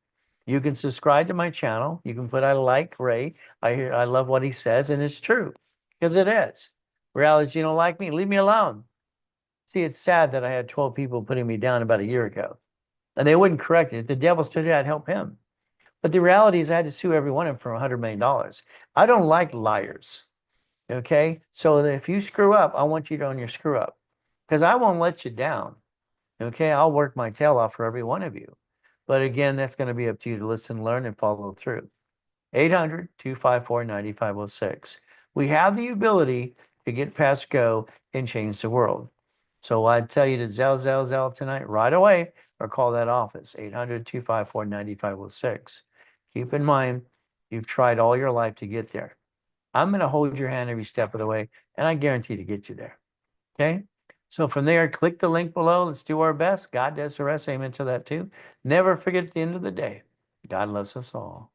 You can subscribe to my channel. You can put I like Ray. I love what he says, and it's true, because it is. Reality is, you don't like me, leave me alone. See, it's sad that I had 12 people putting me down about a year ago, and they wouldn't correct it. If the devil stood here, I'd help him. But the reality is I had to sue every one of them for $100 million. I don't like liars. Okay? So if you screw up, I want you to own your screw up, because I won't let you down. Okay? I'll work my tail off for every one of you. But again, that's going to be up to you to listen, learn, and follow through. 800-254-9506. We have the ability to get past go and change the world. So I'd tell you to Zelle tonight right away, or call that office, 800-254-9506. Keep in mind, you've tried all your life to get there. I'm going to hold your hand every step of the way, and I guarantee to get you there. Okay? So from there, click the link below. Let's do our best. God does the rest. Amen to that too. Never forget at the end of the day, God loves us all.